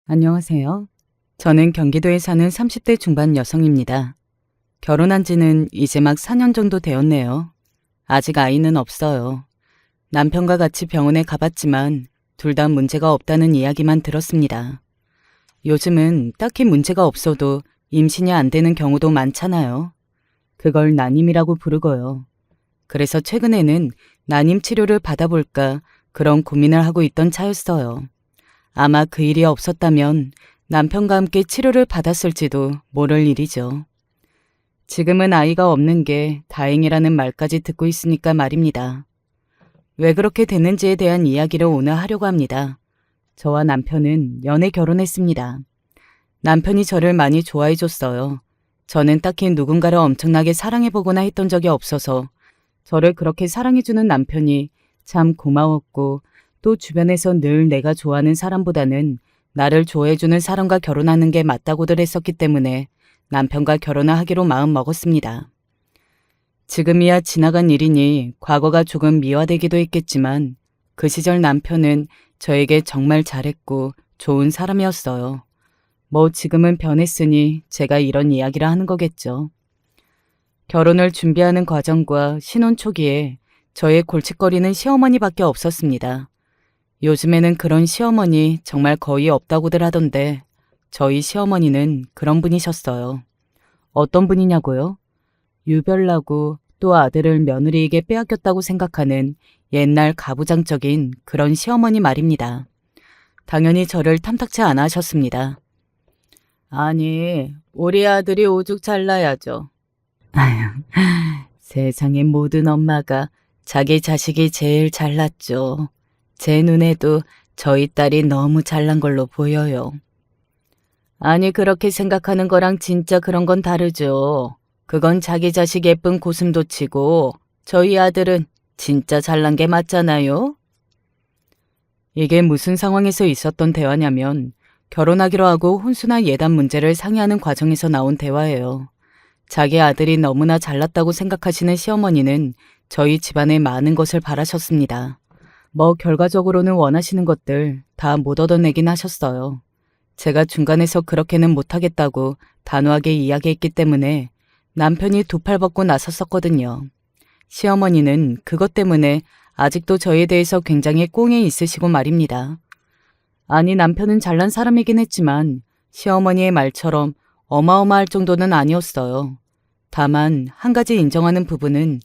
안녕하세요. 저는 경기도에 사는 30대 중반 여성입니다. 결혼한 지는 이제 막 4년 정도 되었네요. 아직 아이는 없어요. 남편과 같이 병원에 가봤지만 둘 다 문제가 없다는 이야기만 들었습니다. 요즘은 딱히 문제가 없어도 임신이 안 되는 경우도 많잖아요. 그걸 난임이라고 부르고요. 그래서 최근에는 난임 치료를 받아볼까 그런 고민을 하고 있던 차였어요. 아마 그 일이 없었다면 남편과 함께 치료를 받았을지도 모를 일이죠. 지금은 아이가 없는 게 다행이라는 말까지 듣고 있으니까 말입니다. 왜 그렇게 됐는지에 대한 이야기를 오늘 하려고 합니다. 저와 남편은 연애 결혼했습니다. 남편이 저를 많이 좋아해줬어요. 저는 딱히 누군가를 엄청나게 사랑해보거나 했던 적이 없어서 저를 그렇게 사랑해주는 남편이 참 고마웠고, 또 주변에서 늘 내가 좋아하는 사람보다는 나를 좋아해주는 사람과 결혼하는 게 맞다고들 했었기 때문에 남편과 결혼을 하기로 마음 먹었습니다. 지금이야 지나간 일이니 과거가 조금 미화되기도 했겠지만 그 시절 남편은 저에게 정말 잘했고 좋은 사람이었어요. 뭐 지금은 변했으니 제가 이런 이야기를 하는 거겠죠. 결혼을 준비하는 과정과 신혼 초기에 저의 골칫거리는 시어머니밖에 없었습니다. 요즘에는 그런 시어머니 정말 거의 없다고들 하던데 저희 시어머니는 그런 분이셨어요. 어떤 분이냐고요? 유별나고 또 아들을 며느리에게 빼앗겼다고 생각하는 옛날 가부장적인 그런 시어머니 말입니다. 당연히 저를 탐탁치 않아 하셨습니다. 아니, 우리 아들이 오죽 잘나야죠. 아휴, 세상의 모든 엄마가 자기 자식이 제일 잘났죠. 제 눈에도 저희 딸이 너무 잘난 걸로 보여요. 아니, 그렇게 생각하는 거랑 진짜 그런 건 다르죠. 그건 자기 자식 예쁜 고슴도치고 저희 아들은 진짜 잘난 게 맞잖아요. 이게 무슨 상황에서 있었던 대화냐면 결혼하기로 하고 혼수나 예단 문제를 상의하는 과정에서 나온 대화예요. 자기 아들이 너무나 잘났다고 생각하시는 시어머니는 저희 집안에 많은 것을 바라셨습니다. 뭐 결과적으로는 원하시는 것들 다 못 얻어내긴 하셨어요. 제가 중간에서 그렇게는 못하겠다고 단호하게 이야기했기 때문에 남편이 두 팔 벗고 나섰었거든요. 시어머니는 그것 때문에 아직도 저에 대해서 굉장히 꽁에 있으시고 말입니다. 아니, 남편은 잘난 사람이긴 했지만 시어머니의 말처럼 어마어마할 정도는 아니었어요. 다만 한 가지 인정하는 부분은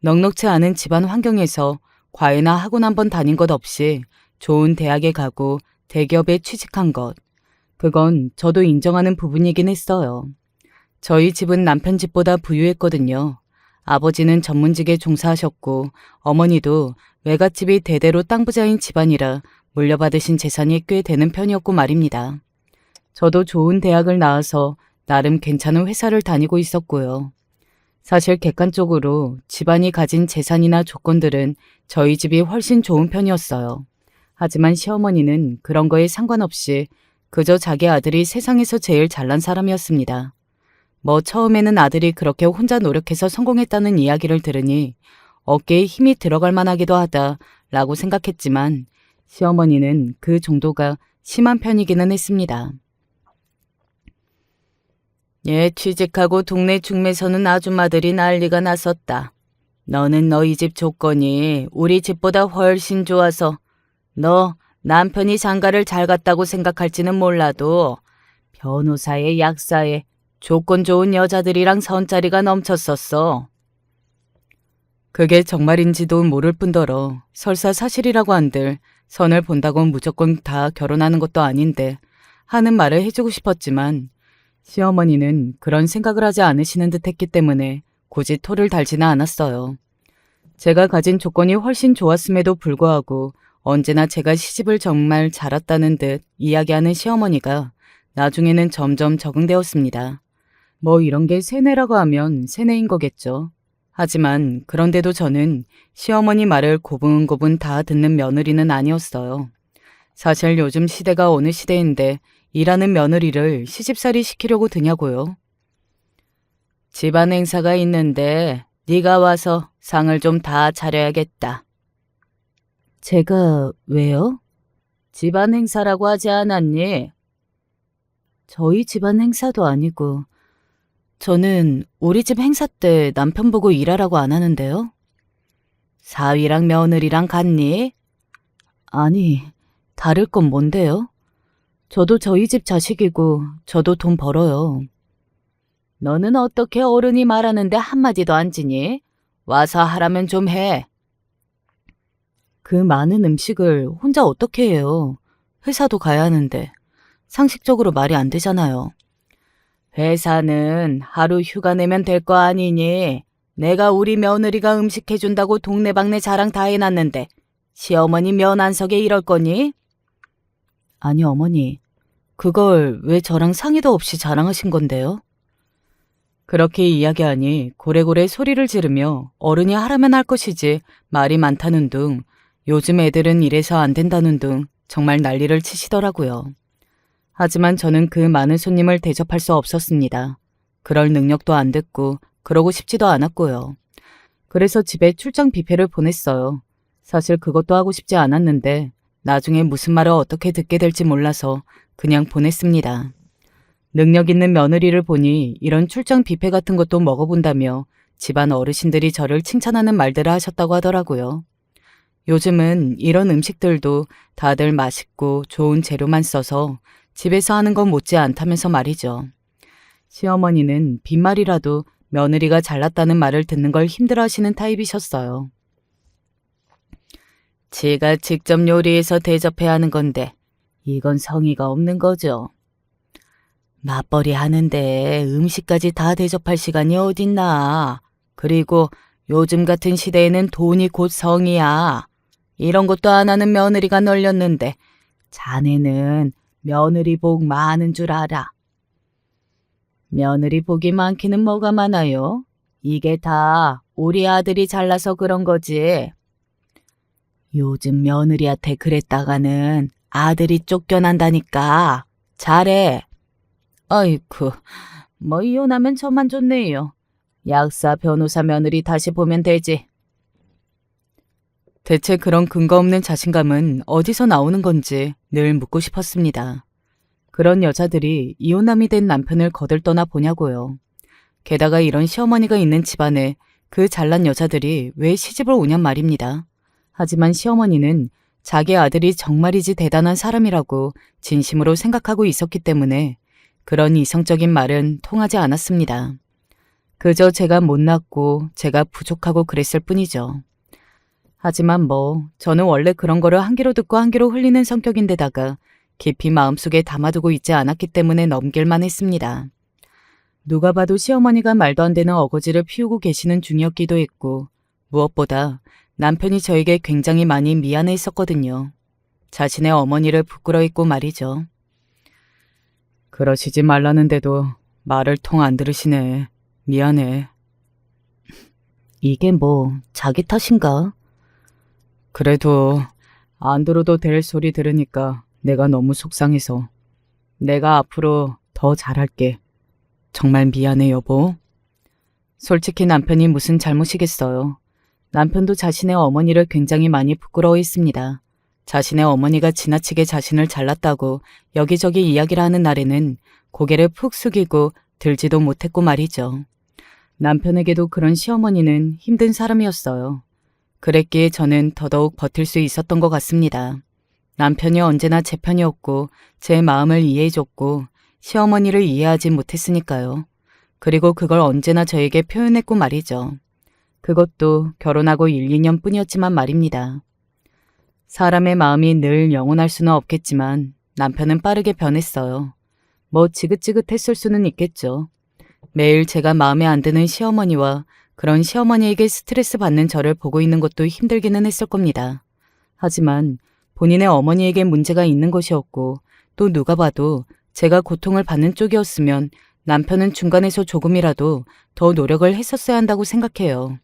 넉넉지 않은 집안 환경에서 과외나 학원 한 번 다닌 것 없이 좋은 대학에 가고 대기업에 취직한 것. 그건 저도 인정하는 부분이긴 했어요. 저희 집은 남편 집보다 부유했거든요. 아버지는 전문직에 종사하셨고 어머니도 외갓집이 대대로 땅 부자인 집안이라 물려받으신 재산이 꽤 되는 편이었고 말입니다. 저도 좋은 대학을 나와서 나름 괜찮은 회사를 다니고 있었고요. 사실 객관적으로 집안이 가진 재산이나 조건들은 저희 집이 훨씬 좋은 편이었어요. 하지만 시어머니는 그런 거에 상관없이 그저 자기 아들이 세상에서 제일 잘난 사람이었습니다. 뭐 처음에는 아들이 그렇게 혼자 노력해서 성공했다는 이야기를 들으니 어깨에 힘이 들어갈 만하기도 하다라고 생각했지만 시어머니는 그 정도가 심한 편이기는 했습니다. 예, 취직하고 동네 중매서는 아줌마들이 난리가 났었다. 너는 너희 집 조건이 우리 집보다 훨씬 좋아서 너 남편이 장가를 잘 갔다고 생각할지는 몰라도 변호사에 약사에 조건 좋은 여자들이랑 선자리가 넘쳤었어. 그게 정말인지도 모를 뿐더러 설사 사실이라고 한들 선을 본다고 무조건 다 결혼하는 것도 아닌데 하는 말을 해주고 싶었지만 시어머니는 그런 생각을 하지 않으시는 듯 했기 때문에 굳이 토를 달지는 않았어요. 제가 가진 조건이 훨씬 좋았음에도 불구하고 언제나 제가 시집을 정말 잘 왔다는 듯 이야기하는 시어머니가 나중에는 점점 적응되었습니다. 뭐 이런 게 세뇌라고 하면 세뇌인 거겠죠. 하지만 그런데도 저는 시어머니 말을 고분고분 다 듣는 며느리는 아니었어요. 사실 요즘 시대가 어느 시대인데 일하는 며느리를 시집살이 시키려고 드냐고요. 집안 행사가 있는데 네가 와서 상을 좀 다 차려야겠다. 제가 왜요? 집안 행사라고 하지 않았니? 저희 집안 행사도 아니고 저는 우리 집 행사 때 남편 보고 일하라고 안 하는데요. 사위랑 며느리랑 같니? 아니, 다를 건 뭔데요? 저도 저희 집 자식이고 저도 돈 벌어요. 너는 어떻게 어른이 말하는데 한마디도 안 지니? 와서 하라면 좀 해. 그 많은 음식을 혼자 어떻게 해요? 회사도 가야 하는데 상식적으로 말이 안 되잖아요. 회사는 하루 휴가 내면 될 거 아니니? 내가 우리 며느리가 음식 해준다고 동네방네 자랑 다 해놨는데 시어머니 면 안석에 이럴 거니? 아니 어머니, 그걸 왜 저랑 상의도 없이 자랑하신 건데요? 그렇게 이야기하니 고래고래 소리를 지르며 어른이 하라면 할 것이지 말이 많다는 둥, 요즘 애들은 이래서 안 된다는 둥 정말 난리를 치시더라고요. 하지만 저는 그 많은 손님을 대접할 수 없었습니다. 그럴 능력도 안 됐고 그러고 싶지도 않았고요. 그래서 집에 출장 뷔페를 보냈어요. 사실 그것도 하고 싶지 않았는데 나중에 무슨 말을 어떻게 듣게 될지 몰라서 그냥 보냈습니다. 능력 있는 며느리를 보니 이런 출장 뷔페 같은 것도 먹어본다며 집안 어르신들이 저를 칭찬하는 말들을 하셨다고 하더라고요. 요즘은 이런 음식들도 다들 맛있고 좋은 재료만 써서 집에서 하는 건 못지 않다면서 말이죠. 시어머니는 빈말이라도 며느리가 잘났다는 말을 듣는 걸 힘들어하시는 타입이셨어요. 지가 직접 요리해서 대접해야 하는 건데 이건 성의가 없는 거죠. 맞벌이 하는데 음식까지 다 대접할 시간이 어딨나. 그리고 요즘 같은 시대에는 돈이 곧 성이야. 이런 것도 안 하는 며느리가 널렸는데 자네는 며느리 복 많은 줄 알아. 며느리 복이 많기는 뭐가 많아요? 이게 다 우리 아들이 잘나서 그런 거지. 요즘 며느리한테 그랬다가는 아들이 쫓겨난다니까. 잘해. 아이쿠, 뭐 이혼하면 저만 좋네요. 약사, 변호사 며느리 다시 보면 되지. 대체 그런 근거 없는 자신감은 어디서 나오는 건지 늘 묻고 싶었습니다. 그런 여자들이 이혼남이 된 남편을 거들떠나 보냐고요. 게다가 이런 시어머니가 있는 집안에 그 잘난 여자들이 왜 시집을 오냔 말입니다. 하지만 시어머니는 자기 아들이 정말이지 대단한 사람이라고 진심으로 생각하고 있었기 때문에 그런 이성적인 말은 통하지 않았습니다. 그저 제가 못났고 제가 부족하고 그랬을 뿐이죠. 하지만 저는 원래 그런 거를 한 귀로 듣고 한 귀로 흘리는 성격인데다가 깊이 마음속에 담아두고 있지 않았기 때문에 넘길만 했습니다. 누가 봐도 시어머니가 말도 안 되는 어거지를 피우고 계시는 중이었기도 했고 무엇보다 남편이 저에게 굉장히 많이 미안해했었거든요. 자신의 어머니를 부끄러워했고 말이죠. 그러시지 말라는데도 말을 통 안 들으시네. 미안해. 이게 자기 탓인가? 그래도 안 들어도 될 소리 들으니까 내가 너무 속상해서 내가 앞으로 더 잘할게. 정말 미안해 여보. 솔직히 남편이 무슨 잘못이겠어요. 남편도 자신의 어머니를 굉장히 많이 부끄러워했습니다. 자신의 어머니가 지나치게 자신을 잘났다고 여기저기 이야기를 하는 날에는 고개를 푹 숙이고 들지도 못했고 말이죠. 남편에게도 그런 시어머니는 힘든 사람이었어요. 그랬기에 저는 더더욱 버틸 수 있었던 것 같습니다. 남편이 언제나 제 편이었고 제 마음을 이해해줬고 시어머니를 이해하지 못했으니까요. 그리고 그걸 언제나 저에게 표현했고 말이죠. 그것도 결혼하고 1, 2년 뿐이었지만 말입니다. 사람의 마음이 늘 영원할 수는 없겠지만 남편은 빠르게 변했어요. 지긋지긋했을 수는 있겠죠. 매일 제가 마음에 안 드는 시어머니와 그런 시어머니에게 스트레스 받는 저를 보고 있는 것도 힘들기는 했을 겁니다. 하지만 본인의 어머니에게 문제가 있는 것이었고 또 누가 봐도 제가 고통을 받는 쪽이었으면 남편은 중간에서 조금이라도 더 노력을 했었어야 한다고 생각해요.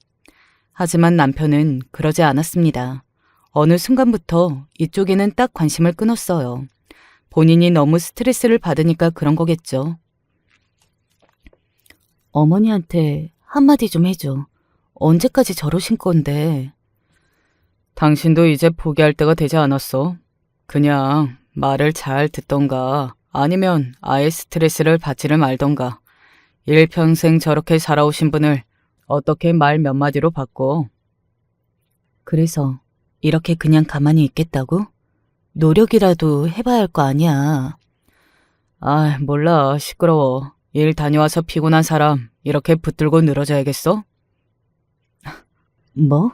하지만 남편은 그러지 않았습니다. 어느 순간부터 이쪽에는 딱 관심을 끊었어요. 본인이 너무 스트레스를 받으니까 그런 거겠죠. 어머니한테 한마디 좀 해줘. 언제까지 저러신 건데. 당신도 이제 포기할 때가 되지 않았어. 그냥 말을 잘 듣던가 아니면 아예 스트레스를 받지를 말던가. 일평생 저렇게 살아오신 분을 어떻게 말 몇 마디로 바꿔? 그래서 이렇게 그냥 가만히 있겠다고? 노력이라도 해봐야 할 거 아니야. 아, 몰라. 시끄러워. 일 다녀와서 피곤한 사람 이렇게 붙들고 늘어져야겠어? 뭐?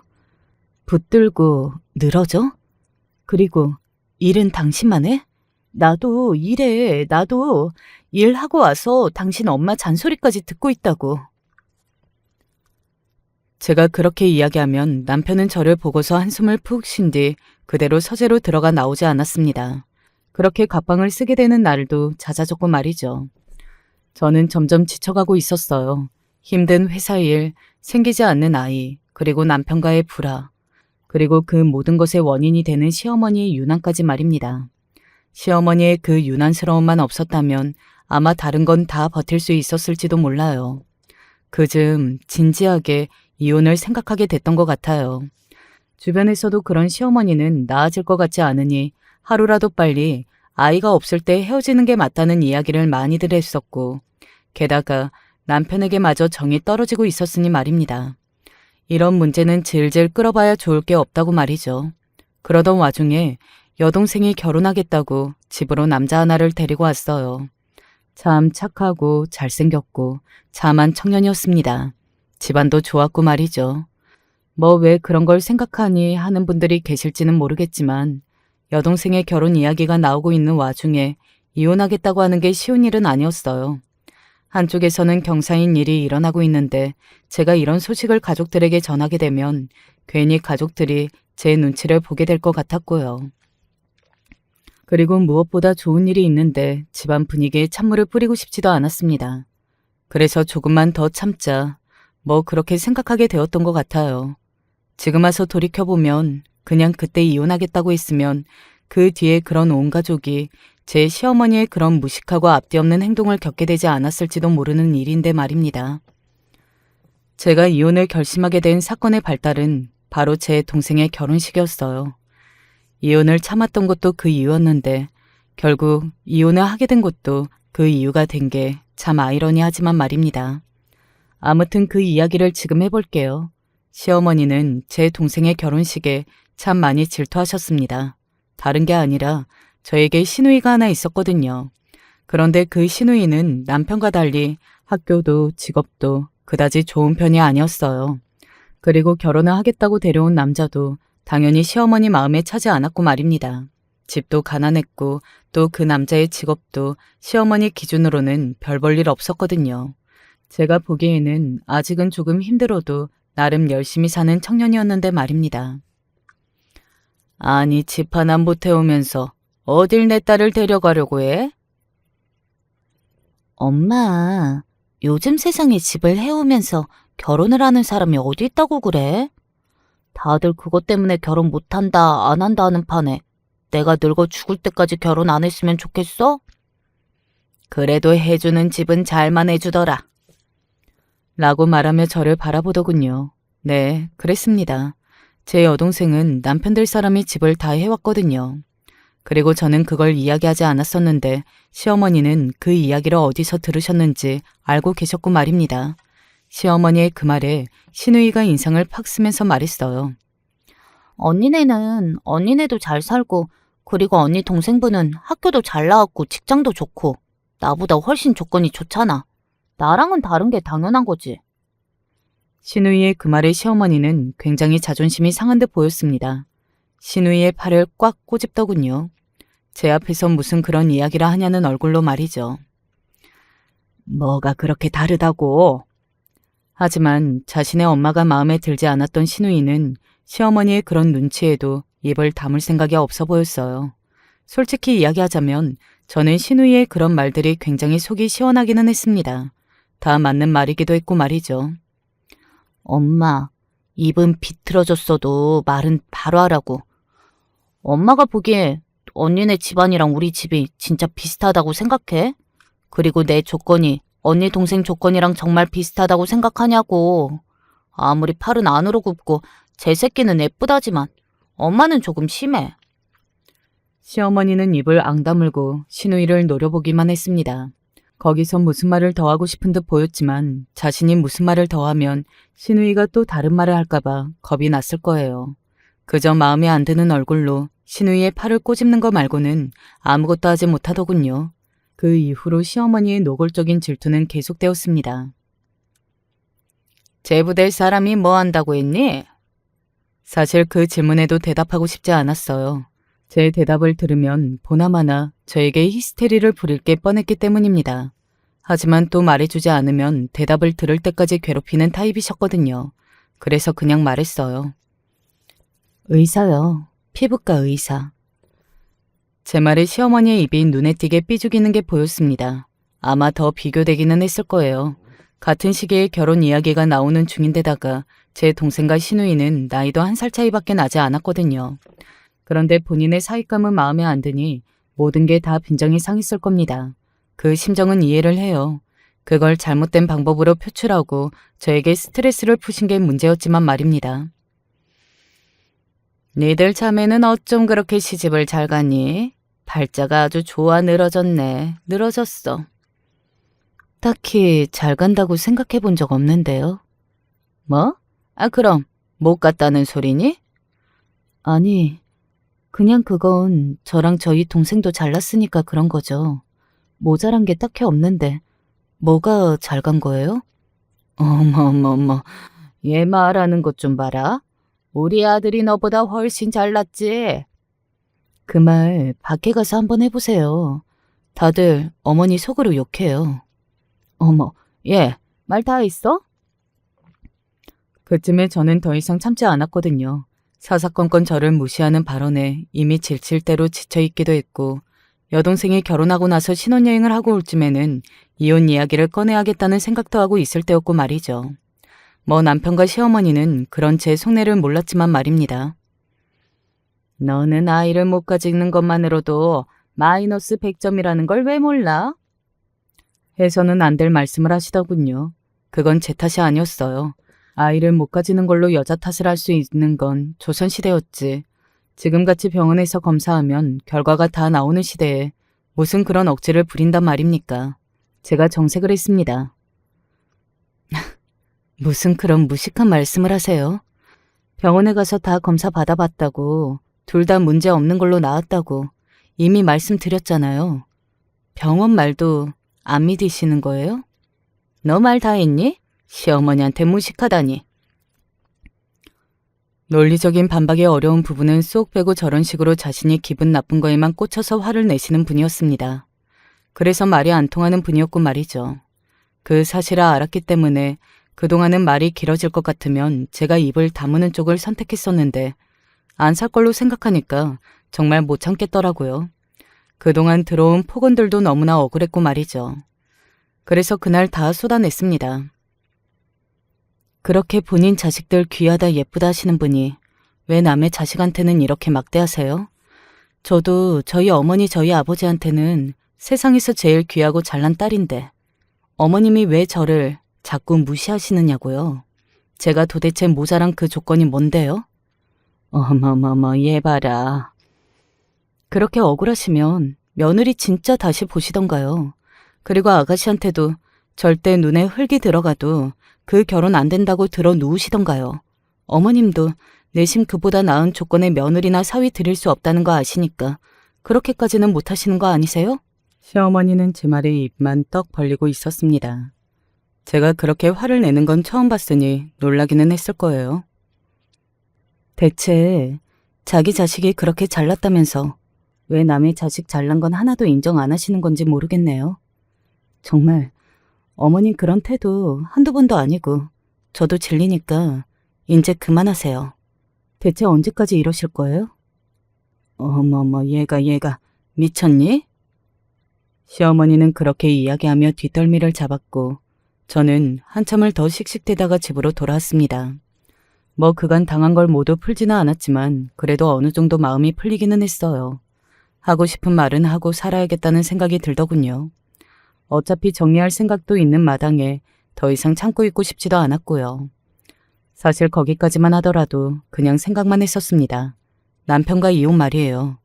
붙들고 늘어져? 그리고 일은 당신만 해? 나도 일해. 나도 일하고 와서 당신 엄마 잔소리까지 듣고 있다고. 제가 그렇게 이야기하면 남편은 저를 보고서 한숨을 푹 쉰 뒤 그대로 서재로 들어가 나오지 않았습니다. 그렇게 갑방을 쓰게 되는 날도 잦아졌고 말이죠. 저는 점점 지쳐가고 있었어요. 힘든 회사 일, 생기지 않는 아이, 그리고 남편과의 불화, 그리고 그 모든 것의 원인이 되는 시어머니의 유난까지 말입니다. 시어머니의 그 유난스러움만 없었다면 아마 다른 건 다 버틸 수 있었을지도 몰라요. 그즘 진지하게 이혼을 생각하게 됐던 것 같아요. 주변에서도 그런 시어머니는 나아질 것 같지 않으니 하루라도 빨리 아이가 없을 때 헤어지는 게 맞다는 이야기를 많이들 했었고, 게다가 남편에게마저 정이 떨어지고 있었으니 말입니다. 이런 문제는 질질 끌어봐야 좋을 게 없다고 말이죠. 그러던 와중에 여동생이 결혼하겠다고 집으로 남자 하나를 데리고 왔어요. 참 착하고 잘생겼고 참한 청년이었습니다. 집안도 좋았고 말이죠. 뭐 왜 그런 걸 생각하니 하는 분들이 계실지는 모르겠지만 여동생의 결혼 이야기가 나오고 있는 와중에 이혼하겠다고 하는 게 쉬운 일은 아니었어요. 한쪽에서는 경사인 일이 일어나고 있는데 제가 이런 소식을 가족들에게 전하게 되면 괜히 가족들이 제 눈치를 보게 될 것 같았고요. 그리고 무엇보다 좋은 일이 있는데 집안 분위기에 찬물을 뿌리고 싶지도 않았습니다. 그래서 조금만 더 참자, 뭐 그렇게 생각하게 되었던 것 같아요. 지금 와서 돌이켜보면 그냥 그때 이혼하겠다고 했으면 그 뒤에 그런 온 가족이 제 시어머니의 그런 무식하고 앞뒤 없는 행동을 겪게 되지 않았을지도 모르는 일인데 말입니다. 제가 이혼을 결심하게 된 사건의 발달은 바로 제 동생의 결혼식이었어요. 이혼을 참았던 것도 그 이유였는데 결국 이혼을 하게 된 것도 그 이유가 된 게 참 아이러니하지만 말입니다. 아무튼 그 이야기를 지금 해볼게요. 시어머니는 제 동생의 결혼식에 참 많이 질투하셨습니다. 다른 게 아니라 저에게 시누이가 하나 있었거든요. 그런데 그 시누이는 남편과 달리 학교도 직업도 그다지 좋은 편이 아니었어요. 그리고 결혼을 하겠다고 데려온 남자도 당연히 시어머니 마음에 차지 않았고 말입니다. 집도 가난했고 또 그 남자의 직업도 시어머니 기준으로는 별 볼 일 없었거든요. 제가 보기에는 아직은 조금 힘들어도 나름 열심히 사는 청년이었는데 말입니다. 아니 집 하나 못 해오면서 어딜 내 딸을 데려가려고 해? 엄마, 요즘 세상에 집을 해오면서 결혼을 하는 사람이 어디 있다고 그래? 다들 그것 때문에 결혼 못한다, 안 한다 하는 판에 내가 늙어 죽을 때까지 결혼 안 했으면 좋겠어? 그래도 해주는 집은 잘만 해주더라. 라고 말하며 저를 바라보더군요. 네, 그랬습니다. 제 여동생은 남편 될 사람이 집을 다 해왔거든요. 그리고 저는 그걸 이야기하지 않았었는데 시어머니는 그 이야기를 어디서 들으셨는지 알고 계셨고 말입니다. 시어머니의 그 말에 시누이가 인상을 팍 쓰면서 말했어요. 언니네는 언니네도 잘 살고 그리고 언니 동생분은 학교도 잘 나왔고 직장도 좋고 나보다 훨씬 조건이 좋잖아. 나랑은 다른 게 당연한 거지. 시누이의 그 말에 시어머니는 굉장히 자존심이 상한 듯 보였습니다. 시누이의 팔을 꽉 꼬집더군요. 제 앞에서 무슨 그런 이야기를 하냐는 얼굴로 말이죠. 뭐가 그렇게 다르다고? 하지만 자신의 엄마가 마음에 들지 않았던 시누이는 시어머니의 그런 눈치에도 입을 다물 생각이 없어 보였어요. 솔직히 이야기하자면 저는 시누이의 그런 말들이 굉장히 속이 시원하기는 했습니다. 다 맞는 말이기도 했고 말이죠. 엄마, 입은 비틀어졌어도 말은 바로 하라고. 엄마가 보기에 언니네 집안이랑 우리 집이 진짜 비슷하다고 생각해? 그리고 내 조건이 언니 동생 조건이랑 정말 비슷하다고 생각하냐고. 아무리 팔은 안으로 굽고 제 새끼는 예쁘다지만 엄마는 조금 심해. 시어머니는 입을 앙다물고 신우이를 노려보기만 했습니다. 거기서 무슨 말을 더 하고 싶은 듯 보였지만 자신이 무슨 말을 더 하면 신우이가 또 다른 말을 할까봐 겁이 났을 거예요. 그저 마음에 안 드는 얼굴로 신우이의 팔을 꼬집는 거 말고는 아무것도 하지 못하더군요. 그 이후로 시어머니의 노골적인 질투는 계속되었습니다. 제부될 사람이 뭐 한다고 했니? 사실 그 질문에도 대답하고 싶지 않았어요. 제 대답을 들으면 보나마나 저에게 히스테리를 부릴 게 뻔했기 때문입니다. 하지만 또 말해주지 않으면 대답을 들을 때까지 괴롭히는 타입이셨거든요. 그래서 그냥 말했어요. 의사요. 피부과 의사. 제 말에 시어머니의 입이 눈에 띄게 삐죽이는 게 보였습니다. 아마 더 비교되기는 했을 거예요. 같은 시기에 결혼 이야기가 나오는 중인데다가 제 동생과 시누이는 나이도 1살 차이밖에 나지 않았거든요. 그런데 본인의 사윗감은 마음에 안 드니 모든 게 다 빈정이 상했을 겁니다. 그 심정은 이해를 해요. 그걸 잘못된 방법으로 표출하고 저에게 스트레스를 푸신 게 문제였지만 말입니다. 니들 자매는 어쩜 그렇게 시집을 잘 갔니? 발자가 아주 좋아 늘어졌네. 늘어졌어. 딱히 잘 간다고 생각해 본 적 없는데요. 뭐? 그럼 못 갔다는 소리니? 아니, 그냥 그건 저랑 저희 동생도 잘났으니까 그런 거죠. 모자란 게 딱히 없는데 뭐가 잘 간 거예요? 어머머머, 얘 말하는 것 좀 봐라. 우리 아들이 너보다 훨씬 잘났지? 그 말 밖에 가서 한번 해보세요. 다들 어머니 속으로 욕해요. 어머, 얘 말 다 했어? 그쯤에 저는 더 이상 참지 않았거든요. 사사건건 저를 무시하는 발언에 이미 질질대로 지쳐있기도 했고 여동생이 결혼하고 나서 신혼여행을 하고 올 쯤에는 이혼 이야기를 꺼내야겠다는 생각도 하고 있을 때였고 말이죠. 뭐 남편과 시어머니는 그런 제 속내를 몰랐지만 말입니다. 너는 아이를 못 가지는 것만으로도 마이너스 100점이라는 걸 왜 몰라? 해서는 안 될 말씀을 하시더군요. 그건 제 탓이 아니었어요. 아이를 못 가지는 걸로 여자 탓을 할 수 있는 건 조선시대였지. 지금같이 병원에서 검사하면 결과가 다 나오는 시대에 무슨 그런 억지를 부린단 말입니까? 제가 정색을 했습니다. 무슨 그런 무식한 말씀을 하세요? 병원에 가서 다 검사 받아봤다고, 둘 다 문제 없는 걸로 나왔다고 이미 말씀드렸잖아요. 병원 말도 안 믿으시는 거예요? 너 말 다 했니? 시어머니한테 무식하다니. 논리적인 반박이 어려운 부분은 쏙 빼고 저런 식으로 자신이 기분 나쁜 거에만 꽂혀서 화를 내시는 분이었습니다. 그래서 말이 안 통하는 분이었고 말이죠. 그 사실을 알았기 때문에 그동안은 말이 길어질 것 같으면 제가 입을 다무는 쪽을 선택했었는데 안 살 걸로 생각하니까 정말 못 참겠더라고요. 그동안 들어온 폭언들도 너무나 억울했고 말이죠. 그래서 그날 다 쏟아냈습니다. 그렇게 본인 자식들 귀하다 예쁘다 하시는 분이 왜 남의 자식한테는 이렇게 막대하세요? 저도 저희 어머니 저희 아버지한테는 세상에서 제일 귀하고 잘난 딸인데 어머님이 왜 저를 자꾸 무시하시느냐고요. 제가 도대체 모자란 그 조건이 뭔데요? 어머머머 얘 봐라. 그렇게 억울하시면 며느리 진짜 다시 보시던가요. 그리고 아가씨한테도 절대 눈에 흙이 들어가도 그 결혼 안 된다고 들어 누우시던가요. 어머님도 내심 그보다 나은 조건의 며느리나 사위 드릴 수 없다는 거 아시니까 그렇게까지는 못하시는 거 아니세요? 시어머니는 제 말에 입만 떡 벌리고 있었습니다. 제가 그렇게 화를 내는 건 처음 봤으니 놀라기는 했을 거예요. 대체 자기 자식이 그렇게 잘났다면서 왜 남의 자식 잘난 건 하나도 인정 안 하시는 건지 모르겠네요. 정말 어머님 그런 태도 한두 번도 아니고 저도 질리니까 이제 그만하세요. 대체 언제까지 이러실 거예요? 어머머 얘가 미쳤니? 시어머니는 그렇게 이야기하며 뒷덜미를 잡았고 저는 한참을 더 씩씩대다가 집으로 돌아왔습니다. 뭐 그간 당한 걸 모두 풀지는 않았지만 그래도 어느 정도 마음이 풀리기는 했어요. 하고 싶은 말은 하고 살아야겠다는 생각이 들더군요. 어차피 정리할 생각도 있는 마당에 더 이상 참고 있고 싶지도 않았고요. 사실 거기까지만 하더라도 그냥 생각만 했었습니다. 남편과 이혼 말이에요.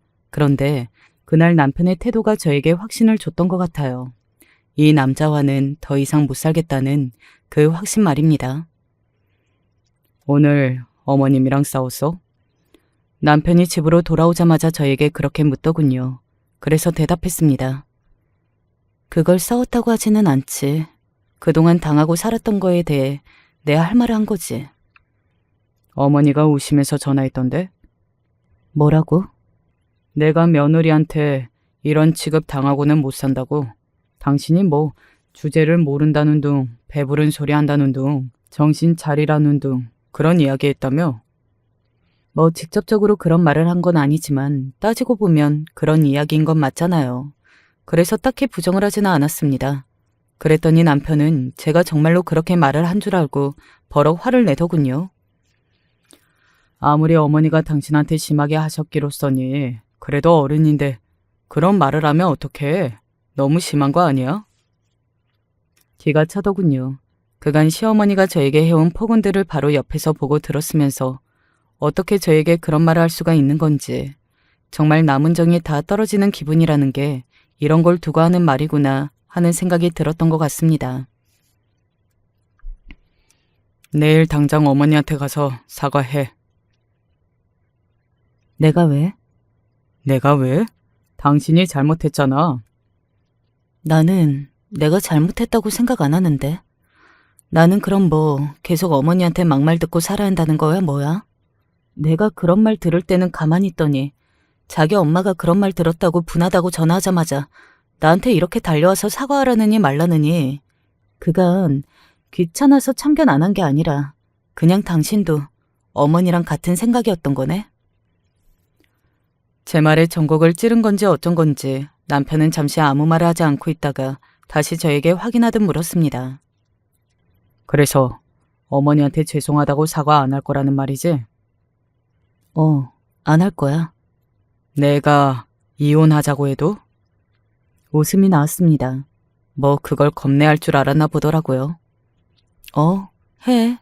그런데 그날 남편의 태도가 저에게 확신을 줬던 것 같아요. 이 남자와는 더 이상 못 살겠다는 그 확신 말입니다. 오늘 어머님이랑 싸웠어? 남편이 집으로 돌아오자마자 저에게 그렇게 묻더군요. 그래서 대답했습니다. 그걸 싸웠다고 하지는 않지. 그동안 당하고 살았던 거에 대해 내 할 말을 한 거지. 어머니가 우시면서 전화했던데? 뭐라고? 내가 며느리한테 이런 취급 당하고는 못 산다고. 당신이 뭐 주제를 모른다는 둥, 배부른 소리 한다는 둥, 정신 차리라는 둥 그런 이야기 했다며? 뭐 직접적으로 그런 말을 한 건 아니지만 따지고 보면 그런 이야기인 건 맞잖아요. 그래서 딱히 부정을 하지는 않았습니다. 그랬더니 남편은 제가 정말로 그렇게 말을 한 줄 알고 버럭 화를 내더군요. 아무리 어머니가 당신한테 심하게 하셨기로써니 그래도 어른인데 그런 말을 하면 어떡해? 너무 심한 거 아니야? 기가 차더군요. 그간 시어머니가 저에게 해온 폭언들을 바로 옆에서 보고 들었으면서 어떻게 저에게 그런 말을 할 수가 있는 건지 정말 남은 정이 다 떨어지는 기분이라는 게 이런 걸 두고 하는 말이구나 하는 생각이 들었던 것 같습니다. 내일 당장 어머니한테 가서 사과해. 내가 왜? 내가 왜? 당신이 잘못했잖아. 나는 내가 잘못했다고 생각 안 하는데. 나는 그럼 뭐 계속 어머니한테 막말 듣고 살아야 한다는 거야 뭐야? 내가 그런 말 들을 때는 가만히 있더니 자기 엄마가 그런 말 들었다고 분하다고 전화하자마자 나한테 이렇게 달려와서 사과하라느니 말라느니. 그간 귀찮아서 참견 안 한 게 아니라 그냥 당신도 어머니랑 같은 생각이었던 거네? 제 말에 전곡을 찌른 건지 어쩐 건지 남편은 잠시 아무 말을 하지 않고 있다가 다시 저에게 확인하듯 물었습니다. 그래서 어머니한테 죄송하다고 사과 안 할 거라는 말이지? 안 할 거야. 내가 이혼하자고 해도? 웃음이 나왔습니다. 뭐 그걸 겁내할 줄 알았나 보더라고요. 해.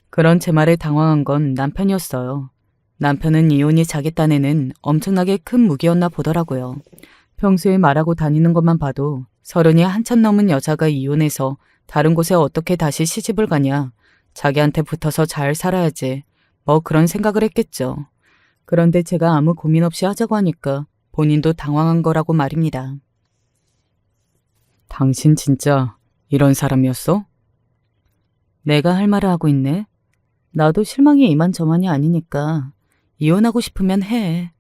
그런 제 말에 당황한 건 남편이었어요. 남편은 이혼이 자기 딴에는 엄청나게 큰 무기였나 보더라고요. 평소에 말하고 다니는 것만 봐도 30이 한참 넘은 여자가 이혼해서 다른 곳에 어떻게 다시 시집을 가냐. 자기한테 붙어서 잘 살아야지. 뭐 그런 생각을 했겠죠. 그런데 제가 아무 고민 없이 하자고 하니까 본인도 당황한 거라고 말입니다. 당신 진짜 이런 사람이었어? 내가 할 말을 하고 있네. 나도 실망이 이만저만이 아니니까 이혼하고 싶으면 해.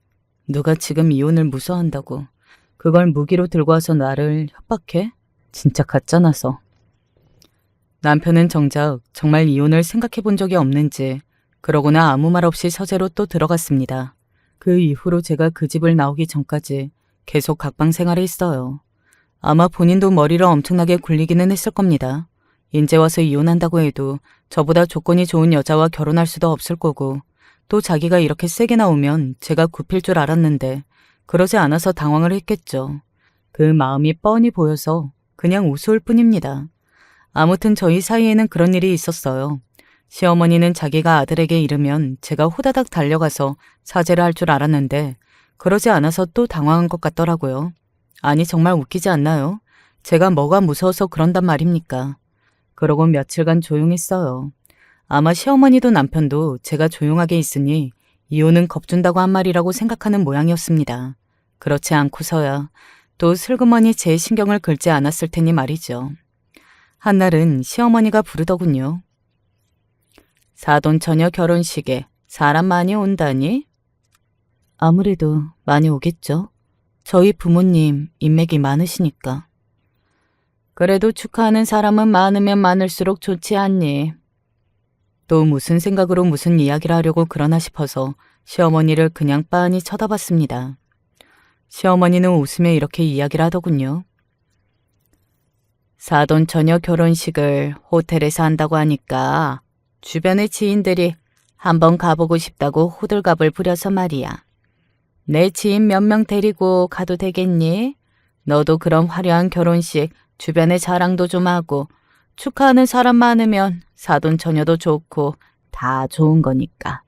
누가 지금 이혼을 무서워한다고. 그걸 무기로 들고 와서 나를 협박해? 진짜 가짜나서. 남편은 정작 정말 이혼을 생각해 본 적이 없는지 그러고나 아무 말 없이 서재로 또 들어갔습니다. 그 이후로 제가 그 집을 나오기 전까지 계속 각방 생활을 했어요. 아마 본인도 머리를 엄청나게 굴리기는 했을 겁니다. 인제 와서 이혼한다고 해도 저보다 조건이 좋은 여자와 결혼할 수도 없을 거고 또 자기가 이렇게 세게 나오면 제가 굽힐 줄 알았는데 그러지 않아서 당황을 했겠죠. 그 마음이 뻔히 보여서 그냥 우스울 뿐입니다. 아무튼 저희 사이에는 그런 일이 있었어요. 시어머니는 자기가 아들에게 이르면 제가 호다닥 달려가서 사죄를 할 줄 알았는데 그러지 않아서 또 당황한 것 같더라고요. 아니 정말 웃기지 않나요? 제가 뭐가 무서워서 그런단 말입니까? 그러고 며칠간 조용했어요. 아마 시어머니도 남편도 제가 조용하게 있으니 이혼은 겁준다고 한 말이라고 생각하는 모양이었습니다. 그렇지 않고서야 또 슬그머니 제 신경을 긁지 않았을 테니 말이죠. 한날은 시어머니가 부르더군요. 사돈처녀 결혼식에 사람 많이 온다니? 아무래도 많이 오겠죠. 저희 부모님 인맥이 많으시니까. 그래도 축하하는 사람은 많으면 많을수록 좋지 않니? 또 무슨 생각으로 무슨 이야기를 하려고 그러나 싶어서 시어머니를 그냥 빤히 쳐다봤습니다. 시어머니는 웃으며 이렇게 이야기를 하더군요. 사돈처녀 결혼식을 호텔에서 한다고 하니까 주변의 지인들이 한번 가보고 싶다고 호들갑을 부려서 말이야. 내 지인 몇 명 데리고 가도 되겠니? 너도 그런 화려한 결혼식 주변에 자랑도 좀 하고 축하하는 사람 많으면 사돈처녀도 좋고 다 좋은 거니까.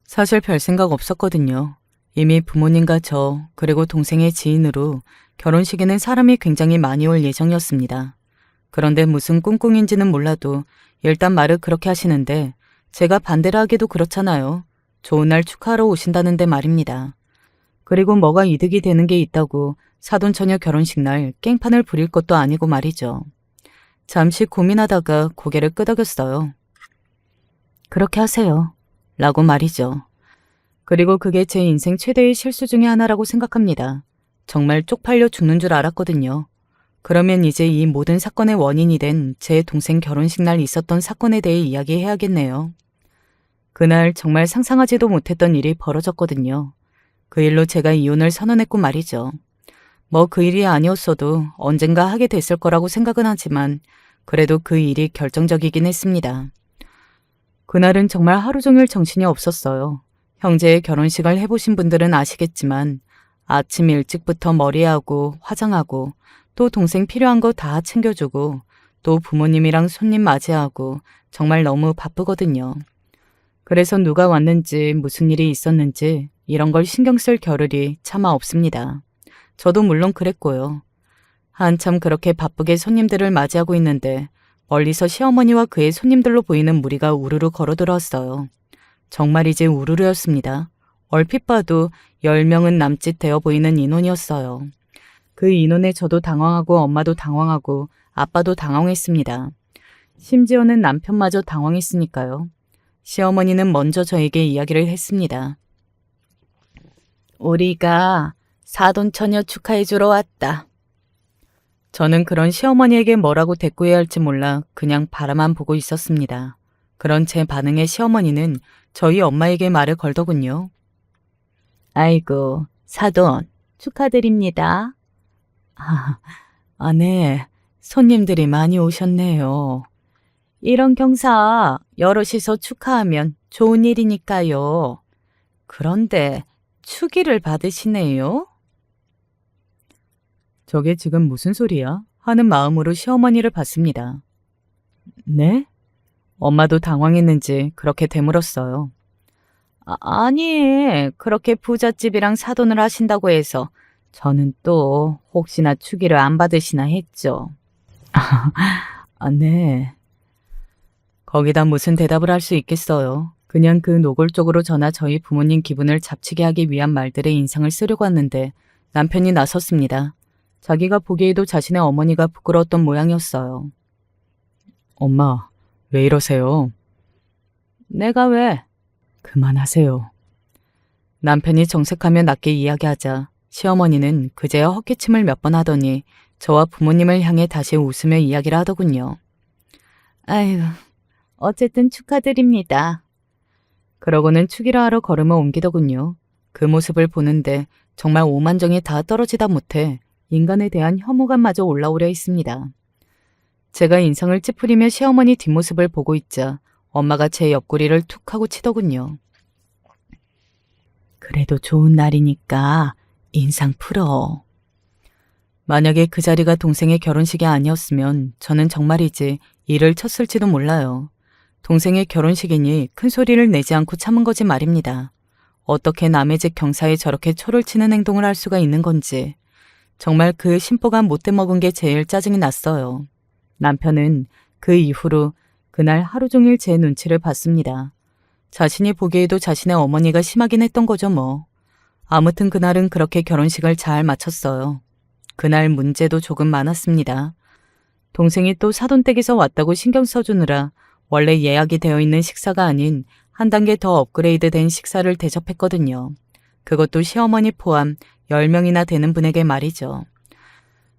사실 별 생각 없었거든요. 이미 부모님과 저, 그리고 동생의 지인으로 결혼식에는 사람이 굉장히 많이 올 예정이었습니다. 그런데 무슨 꿍꿍인지는 몰라도 일단 말을 그렇게 하시는데 제가 반대를 하기도 그렇잖아요. 좋은 날 축하하러 오신다는데 말입니다. 그리고 뭐가 이득이 되는 게 있다고 사돈처녀 결혼식 날 깽판을 부릴 것도 아니고 말이죠. 잠시 고민하다가 고개를 끄덕였어요. 그렇게 하세요. 라고 말이죠. 그리고 그게 제 인생 최대의 실수 중에 하나라고 생각합니다. 정말 쪽팔려 죽는 줄 알았거든요. 그러면 이제 이 모든 사건의 원인이 된 제 동생 결혼식 날 있었던 사건에 대해 이야기해야겠네요. 그날 정말 상상하지도 못했던 일이 벌어졌거든요. 그 일로 제가 이혼을 선언했고 말이죠. 뭐 그 일이 아니었어도 언젠가 하게 됐을 거라고 생각은 하지만 그래도 그 일이 결정적이긴 했습니다. 그날은 정말 하루 종일 정신이 없었어요. 형제의 결혼식을 해보신 분들은 아시겠지만 아침 일찍부터 머리하고 화장하고 또 동생 필요한 거 다 챙겨주고 또 부모님이랑 손님 맞이하고 정말 너무 바쁘거든요. 그래서 누가 왔는지 무슨 일이 있었는지 이런 걸 신경 쓸 겨를이 차마 없습니다. 저도 물론 그랬고요. 한참 그렇게 바쁘게 손님들을 맞이하고 있는데 멀리서 시어머니와 그의 손님들로 보이는 무리가 우르르 걸어들어왔어요. 정말이지 우르르였습니다. 얼핏 봐도 10명은 남짓 되어 보이는 인원이었어요. 그 인원에 저도 당황하고 엄마도 당황하고 아빠도 당황했습니다. 심지어는 남편마저 당황했으니까요. 시어머니는 먼저 저에게 이야기를 했습니다. 우리가 사돈처녀 축하해주러 왔다. 저는 그런 시어머니에게 뭐라고 대꾸해야 할지 몰라 그냥 바라만 보고 있었습니다. 그런 제 반응에 시어머니는 저희 엄마에게 말을 걸더군요. 아이고, 사돈, 축하드립니다. 네. 손님들이 많이 오셨네요. 이런 경사 여럿이서 축하하면 좋은 일이니까요. 그런데 축의를 받으시네요? 저게 지금 무슨 소리야? 하는 마음으로 시어머니를 봤습니다. 네? 엄마도 당황했는지 그렇게 되물었어요. 아니, 그렇게 부잣집이랑 사돈을 하신다고 해서 저는 또 혹시나 축의를 안 받으시나 했죠. 네. 거기다 무슨 대답을 할 수 있겠어요. 그냥 그 노골적으로 저나 저희 부모님 기분을 잡치게 하기 위한 말들의 인상을 쓰려고 했는데 남편이 나섰습니다. 자기가 보기에도 자신의 어머니가 부끄러웠던 모양이었어요. 엄마, 왜 이러세요? 내가 왜? 그만하세요. 남편이 정색하며 낮게 이야기하자 시어머니는 그제야 헛기침을 몇 번 하더니 저와 부모님을 향해 다시 웃으며 이야기를 하더군요. 아유, 어쨌든 축하드립니다. 그러고는 축의를 하러 걸음을 옮기더군요. 그 모습을 보는데 정말 오만정이 다 떨어지다 못해 인간에 대한 혐오감마저 올라오려 했습니다. 제가 인상을 찌푸리며 시어머니 뒷모습을 보고 있자 엄마가 제 옆구리를 툭 하고 치더군요. 그래도 좋은 날이니까 인상 풀어. 만약에 그 자리가 동생의 결혼식이 아니었으면 저는 정말이지 일을 쳤을지도 몰라요. 동생의 결혼식이니 큰 소리를 내지 않고 참은 거지 말입니다. 어떻게 남의 집 경사에 저렇게 초를 치는 행동을 할 수가 있는 건지 정말 그 심보가 못돼 먹은 게 제일 짜증이 났어요. 남편은 그 이후로 그날 하루 종일 제 눈치를 봤습니다. 자신이 보기에도 자신의 어머니가 심하긴 했던 거죠 뭐. 아무튼 그날은 그렇게 결혼식을 잘 마쳤어요. 그날 문제도 조금 많았습니다. 동생이 또 사돈댁에서 왔다고 신경 써주느라 원래 예약이 되어 있는 식사가 아닌 한 단계 더 업그레이드된 식사를 대접했거든요. 그것도 시어머니 포함 10명이나 되는 분에게 말이죠.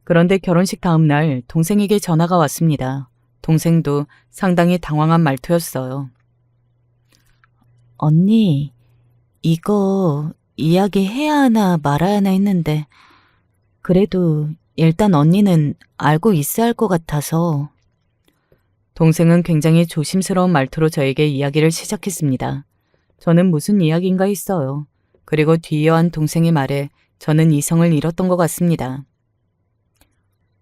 그런데 결혼식 다음 날 동생에게 전화가 왔습니다. 동생도 상당히 당황한 말투였어요. 언니, 이거 이야기해야 하나 말아야 하나 했는데 그래도 일단 언니는 알고 있어야 할 것 같아서. 동생은 굉장히 조심스러운 말투로 저에게 이야기를 시작했습니다. 저는 무슨 이야기인가 했어요. 그리고 뒤이어한 동생의 말에 저는 이성을 잃었던 것 같습니다.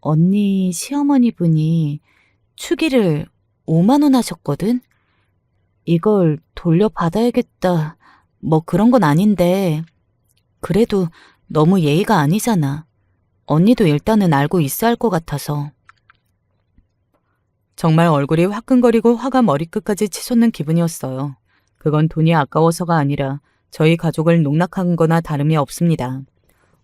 언니 시어머니 분이 축의를 5만 원 하셨거든? 이걸 돌려받아야겠다 뭐 그런 건 아닌데 그래도 너무 예의가 아니잖아. 언니도 일단은 알고 있어야 할 것 같아서. 정말 얼굴이 화끈거리고 화가 머리끝까지 치솟는 기분이었어요. 그건 돈이 아까워서가 아니라 저희 가족을 농락한 거나 다름이 없습니다.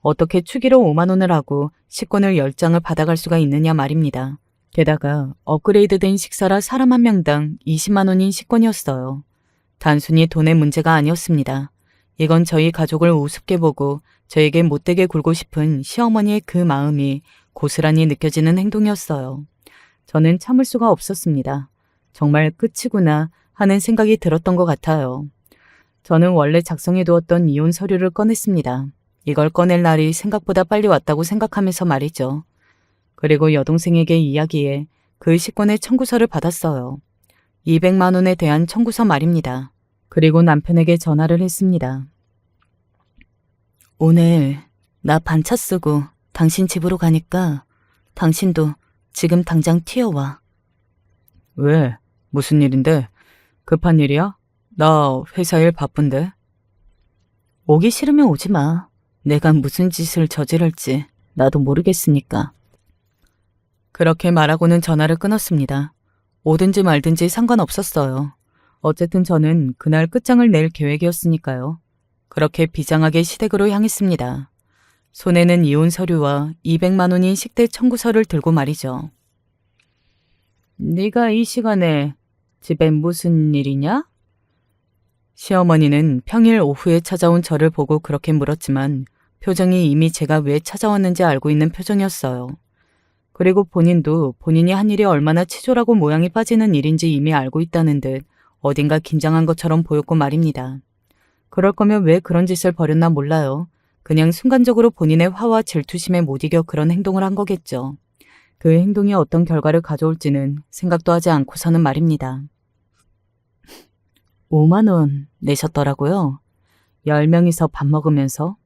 어떻게 추기로 5만 원을 하고 식권을 10장을 받아갈 수가 있느냐 말입니다. 게다가 업그레이드된 식사라 사람 한 명당 20만 원인 식권이었어요. 단순히 돈의 문제가 아니었습니다. 이건 저희 가족을 우습게 보고 저에게 못되게 굴고 싶은 시어머니의 그 마음이 고스란히 느껴지는 행동이었어요. 저는 참을 수가 없었습니다. 정말 끝이구나 하는 생각이 들었던 것 같아요. 저는 원래 작성해두었던 이혼 서류를 꺼냈습니다. 이걸 꺼낼 날이 생각보다 빨리 왔다고 생각하면서 말이죠. 그리고 여동생에게 이야기해 그 식권의 청구서를 받았어요. 200만 원에 대한 청구서 말입니다. 그리고 남편에게 전화를 했습니다. 오늘 나 반차 쓰고 당신 집으로 가니까 당신도 지금 당장 튀어와. 왜? 무슨 일인데? 급한 일이야? 나 회사 일 바쁜데. 오기 싫으면 오지 마. 내가 무슨 짓을 저지를지 나도 모르겠으니까. 그렇게 말하고는 전화를 끊었습니다. 오든지 말든지 상관없었어요. 어쨌든 저는 그날 끝장을 낼 계획이었으니까요. 그렇게 비장하게 시댁으로 향했습니다. 손에는 이혼 서류와 200만 원인 식대 청구서를 들고 말이죠. 네가 이 시간에 집에 무슨 일이냐? 시어머니는 평일 오후에 찾아온 저를 보고 그렇게 물었지만 표정이 이미 제가 왜 찾아왔는지 알고 있는 표정이었어요. 그리고 본인도 본인이 한 일이 얼마나 치졸하고 모양이 빠지는 일인지 이미 알고 있다는 듯 어딘가 긴장한 것처럼 보였고 말입니다. 그럴 거면 왜 그런 짓을 벌였나 몰라요. 그냥 순간적으로 본인의 화와 질투심에 못 이겨 그런 행동을 한 거겠죠. 그 행동이 어떤 결과를 가져올지는 생각도 하지 않고서는 말입니다. 5만 원 내셨더라고요. 10명이서 밥 먹으면서.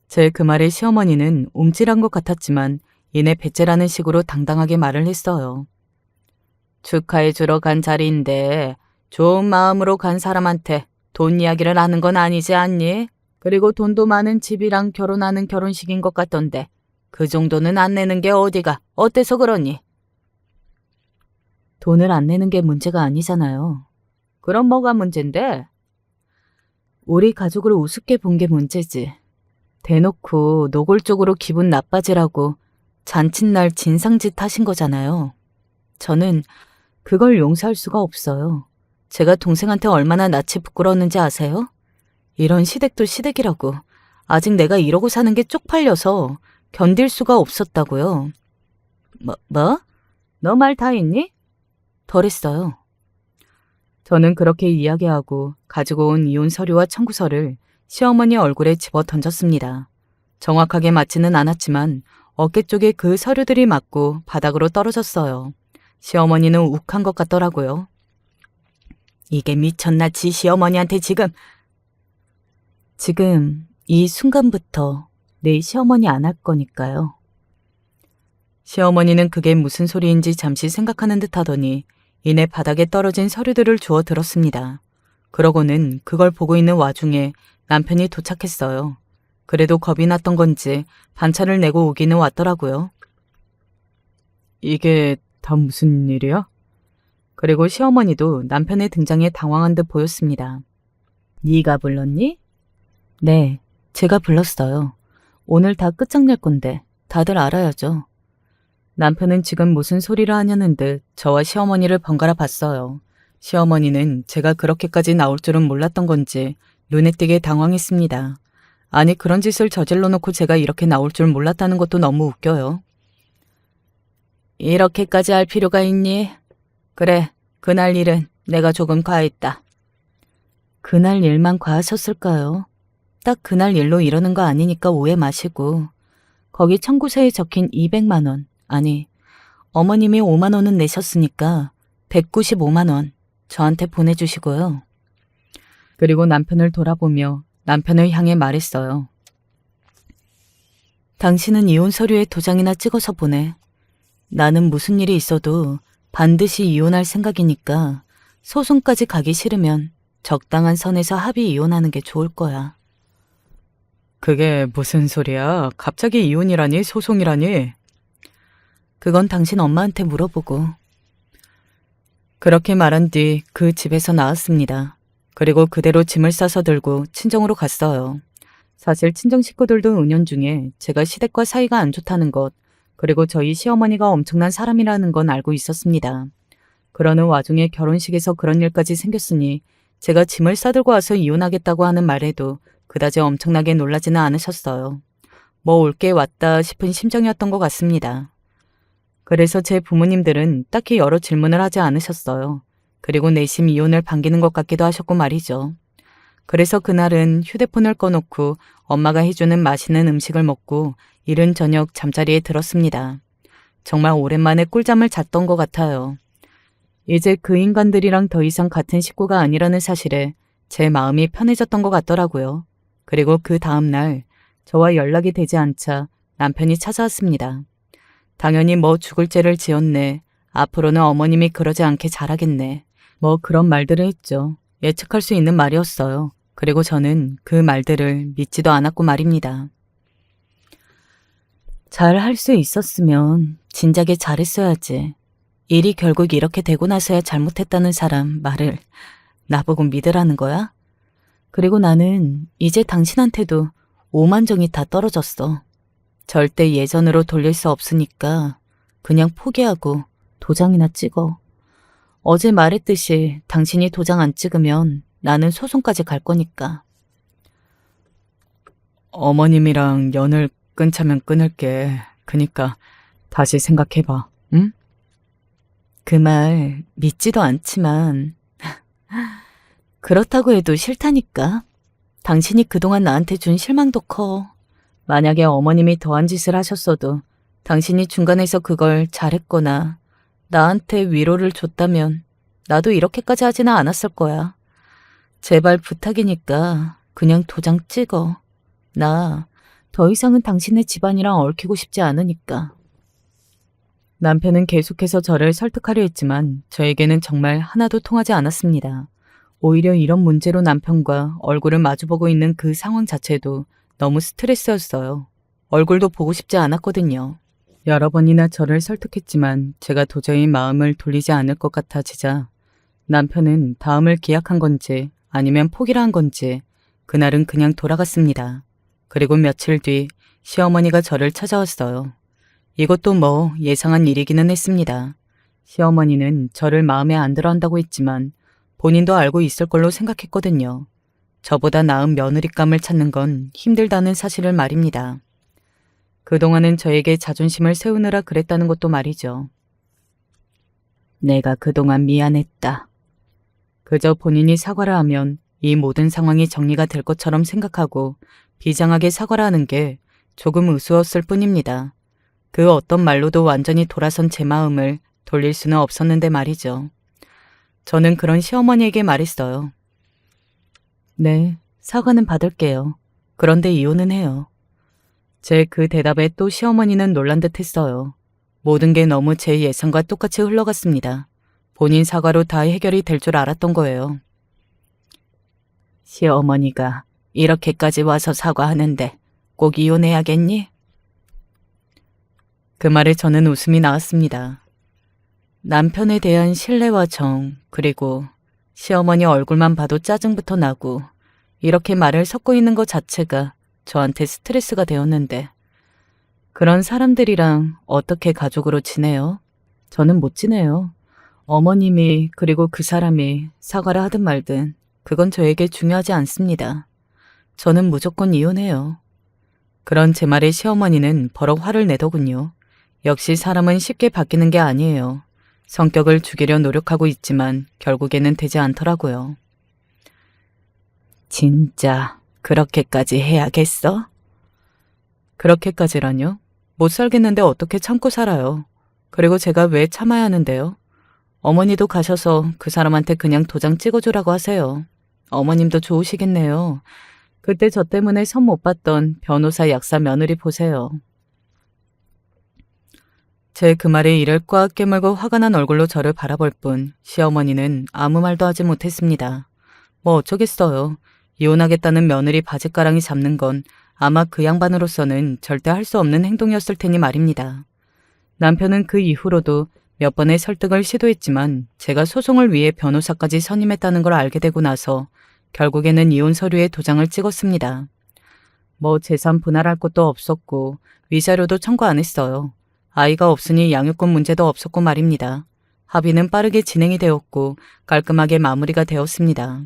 제 그 말에 시어머니는 움찔한 것 같았지만 이내 배째라는 식으로 당당하게 말을 했어요. 축하해 주러 간 자리인데 좋은 마음으로 간 사람한테 돈 이야기를 하는 건 아니지 않니? 그리고 돈도 많은 집이랑 결혼하는 결혼식인 것 같던데 그 정도는 안 내는 게 어디가 어때서 그러니? 돈을 안 내는 게 문제가 아니잖아요. 그럼 뭐가 문제인데? 우리 가족을 우습게 본 게 문제지. 대놓고 노골적으로 기분 나빠지라고 잔칫날 진상짓 하신 거잖아요. 저는 그걸 용서할 수가 없어요. 제가 동생한테 얼마나 낯이 부끄러웠는지 아세요? 이런 시댁도 시댁이라고. 아직 내가 이러고 사는 게 쪽팔려서 견딜 수가 없었다고요. 뭐? 너 말 다 했니? 덜했어요. 저는 그렇게 이야기하고 가지고 온 이혼 서류와 청구서를 시어머니 얼굴에 집어 던졌습니다. 정확하게 맞지는 않았지만 어깨 쪽에 그 서류들이 맞고 바닥으로 떨어졌어요. 시어머니는 욱한 것 같더라고요. 이게 미쳤나 지 시어머니한테 지금 이 순간부터 내 시어머니 안 할 거니까요. 시어머니는 그게 무슨 소리인지 잠시 생각하는 듯 하더니 이내 바닥에 떨어진 서류들을 주워 들었습니다. 그러고는 그걸 보고 있는 와중에 남편이 도착했어요. 그래도 겁이 났던 건지 반찬을 내고 오기는 왔더라고요. 이게 다 무슨 일이야? 그리고 시어머니도 남편의 등장에 당황한 듯 보였습니다. 네가 불렀니? 네, 제가 불렀어요. 오늘 다 끝장낼 건데 다들 알아야죠. 남편은 지금 무슨 소리를 하냐는 듯 저와 시어머니를 번갈아 봤어요. 시어머니는 제가 그렇게까지 나올 줄은 몰랐던 건지 눈에 띄게 당황했습니다. 아니 그런 짓을 저질러 놓고 제가 이렇게 나올 줄 몰랐다는 것도 너무 웃겨요. 이렇게까지 할 필요가 있니? 그래, 그날 일은 내가 조금 과했다. 그날 일만 과하셨을까요? 딱 그날 일로 이러는 거 아니니까 오해 마시고. 거기 청구서에 적힌 200만 원, 아니 어머님이 5만 원은 내셨으니까 195만 원 저한테 보내주시고요. 그리고 남편을 돌아보며 남편을 향해 말했어요. 당신은 이혼 서류에 도장이나 찍어서 보내. 나는 무슨 일이 있어도 반드시 이혼할 생각이니까 소송까지 가기 싫으면 적당한 선에서 합의 이혼하는 게 좋을 거야. 그게 무슨 소리야? 갑자기 이혼이라니? 소송이라니? 그건 당신 엄마한테 물어보고. 그렇게 말한 뒤 그 집에서 나왔습니다. 그리고 그대로 짐을 싸서 들고 친정으로 갔어요. 사실 친정 식구들도 은연중에 제가 시댁과 사이가 안 좋다는 것, 그리고 저희 시어머니가 엄청난 사람이라는 건 알고 있었습니다. 그러는 와중에 결혼식에서 그런 일까지 생겼으니 제가 짐을 싸들고 와서 이혼하겠다고 하는 말에도 그다지 엄청나게 놀라지는 않으셨어요. 뭐 올 게 왔다 싶은 심정이었던 것 같습니다. 그래서 제 부모님들은 딱히 여러 질문을 하지 않으셨어요. 그리고 내심 이혼을 반기는 것 같기도 하셨고 말이죠. 그래서 그날은 휴대폰을 꺼놓고 엄마가 해주는 맛있는 음식을 먹고 이른 저녁 잠자리에 들었습니다. 정말 오랜만에 꿀잠을 잤던 것 같아요. 이제 그 인간들이랑 더 이상 같은 식구가 아니라는 사실에 제 마음이 편해졌던 것 같더라고요. 그리고 그 다음날 저와 연락이 되지 않자 남편이 찾아왔습니다. 당연히 뭐 죽을 죄를 지었네. 앞으로는 어머님이 그러지 않게 잘하겠네. 뭐 그런 말들을 했죠. 예측할 수 있는 말이었어요. 그리고 저는 그 말들을 믿지도 않았고 말입니다. 잘 할 수 있었으면 진작에 잘했어야지. 일이 결국 이렇게 되고 나서야 잘못했다는 사람 말을 나보고 믿으라는 거야? 그리고 나는 이제 당신한테도 오만정이 다 떨어졌어. 절대 예전으로 돌릴 수 없으니까 그냥 포기하고 도장이나 찍어. 어제 말했듯이 당신이 도장 안 찍으면 나는 소송까지 갈 거니까. 어머님이랑 연을 끊자면 끊을게. 그니까 다시 생각해봐. 응? 그 말 믿지도 않지만 그렇다고 해도 싫다니까. 당신이 그동안 나한테 준 실망도 커. 만약에 어머님이 더한 짓을 하셨어도 당신이 중간에서 그걸 잘했거나 나한테 위로를 줬다면 나도 이렇게까지 하지는 않았을 거야. 제발 부탁이니까 그냥 도장 찍어. 나 더 이상은 당신의 집안이랑 얽히고 싶지 않으니까. 남편은 계속해서 저를 설득하려 했지만 저에게는 정말 하나도 통하지 않았습니다. 오히려 이런 문제로 남편과 얼굴을 마주보고 있는 그 상황 자체도 너무 스트레스였어요. 얼굴도 보고 싶지 않았거든요. 여러 번이나 저를 설득했지만 제가 도저히 마음을 돌리지 않을 것 같아지자 남편은 다음을 기약한 건지 아니면 포기를 한 건지 그날은 그냥 돌아갔습니다. 그리고 며칠 뒤 시어머니가 저를 찾아왔어요. 이것도 뭐 예상한 일이기는 했습니다. 시어머니는 저를 마음에 안 들어 한다고 했지만 본인도 알고 있을 걸로 생각했거든요. 저보다 나은 며느리감을 찾는 건 힘들다는 사실을 말입니다. 그동안은 저에게 자존심을 세우느라 그랬다는 것도 말이죠. 내가 그동안 미안했다. 그저 본인이 사과를 하면 이 모든 상황이 정리가 될 것처럼 생각하고 비장하게 사과를 하는 게 조금 우스웠을 뿐입니다. 그 어떤 말로도 완전히 돌아선 제 마음을 돌릴 수는 없었는데 말이죠. 저는 그런 시어머니에게 말했어요. 네, 사과는 받을게요. 그런데 이혼은 해요. 제 그 대답에 또 시어머니는 놀란 듯 했어요. 모든 게 너무 제 예상과 똑같이 흘러갔습니다. 본인 사과로 다 해결이 될 줄 알았던 거예요. 시어머니가 이렇게까지 와서 사과하는데 꼭 이혼해야겠니? 그 말에 저는 웃음이 나왔습니다. 남편에 대한 신뢰와 정, 그리고 시어머니 얼굴만 봐도 짜증부터 나고 이렇게 말을 섞고 있는 것 자체가 저한테 스트레스가 되었는데 그런 사람들이랑 어떻게 가족으로 지내요? 저는 못 지내요. 어머님이 그리고 그 사람이 사과를 하든 말든 그건 저에게 중요하지 않습니다. 저는 무조건 이혼해요. 그런 제 말에 시어머니는 버럭 화를 내더군요. 역시 사람은 쉽게 바뀌는 게 아니에요. 성격을 죽이려 노력하고 있지만 결국에는 되지 않더라고요. 진짜 그렇게까지 해야겠어? 그렇게까지라뇨? 못 살겠는데 어떻게 참고 살아요. 그리고 제가 왜 참아야 하는데요? 어머니도 가셔서 그 사람한테 그냥 도장 찍어주라고 하세요. 어머님도 좋으시겠네요. 그때 저 때문에 선 못 봤던 변호사 약사 며느리 보세요. 제 그 말에 이를 꽉 깨물고 화가 난 얼굴로 저를 바라볼 뿐 시어머니는 아무 말도 하지 못했습니다. 뭐 어쩌겠어요. 이혼하겠다는 며느리 바짓가랑이 잡는 건 아마 그 양반으로서는 절대 할 수 없는 행동이었을 테니 말입니다. 남편은 그 이후로도 몇 번의 설득을 시도했지만 제가 소송을 위해 변호사까지 선임했다는 걸 알게 되고 나서 결국에는 이혼 서류에 도장을 찍었습니다. 뭐 재산 분할할 것도 없었고 위자료도 청구 안 했어요. 아이가 없으니 양육권 문제도 없었고 말입니다. 합의는 빠르게 진행이 되었고 깔끔하게 마무리가 되었습니다.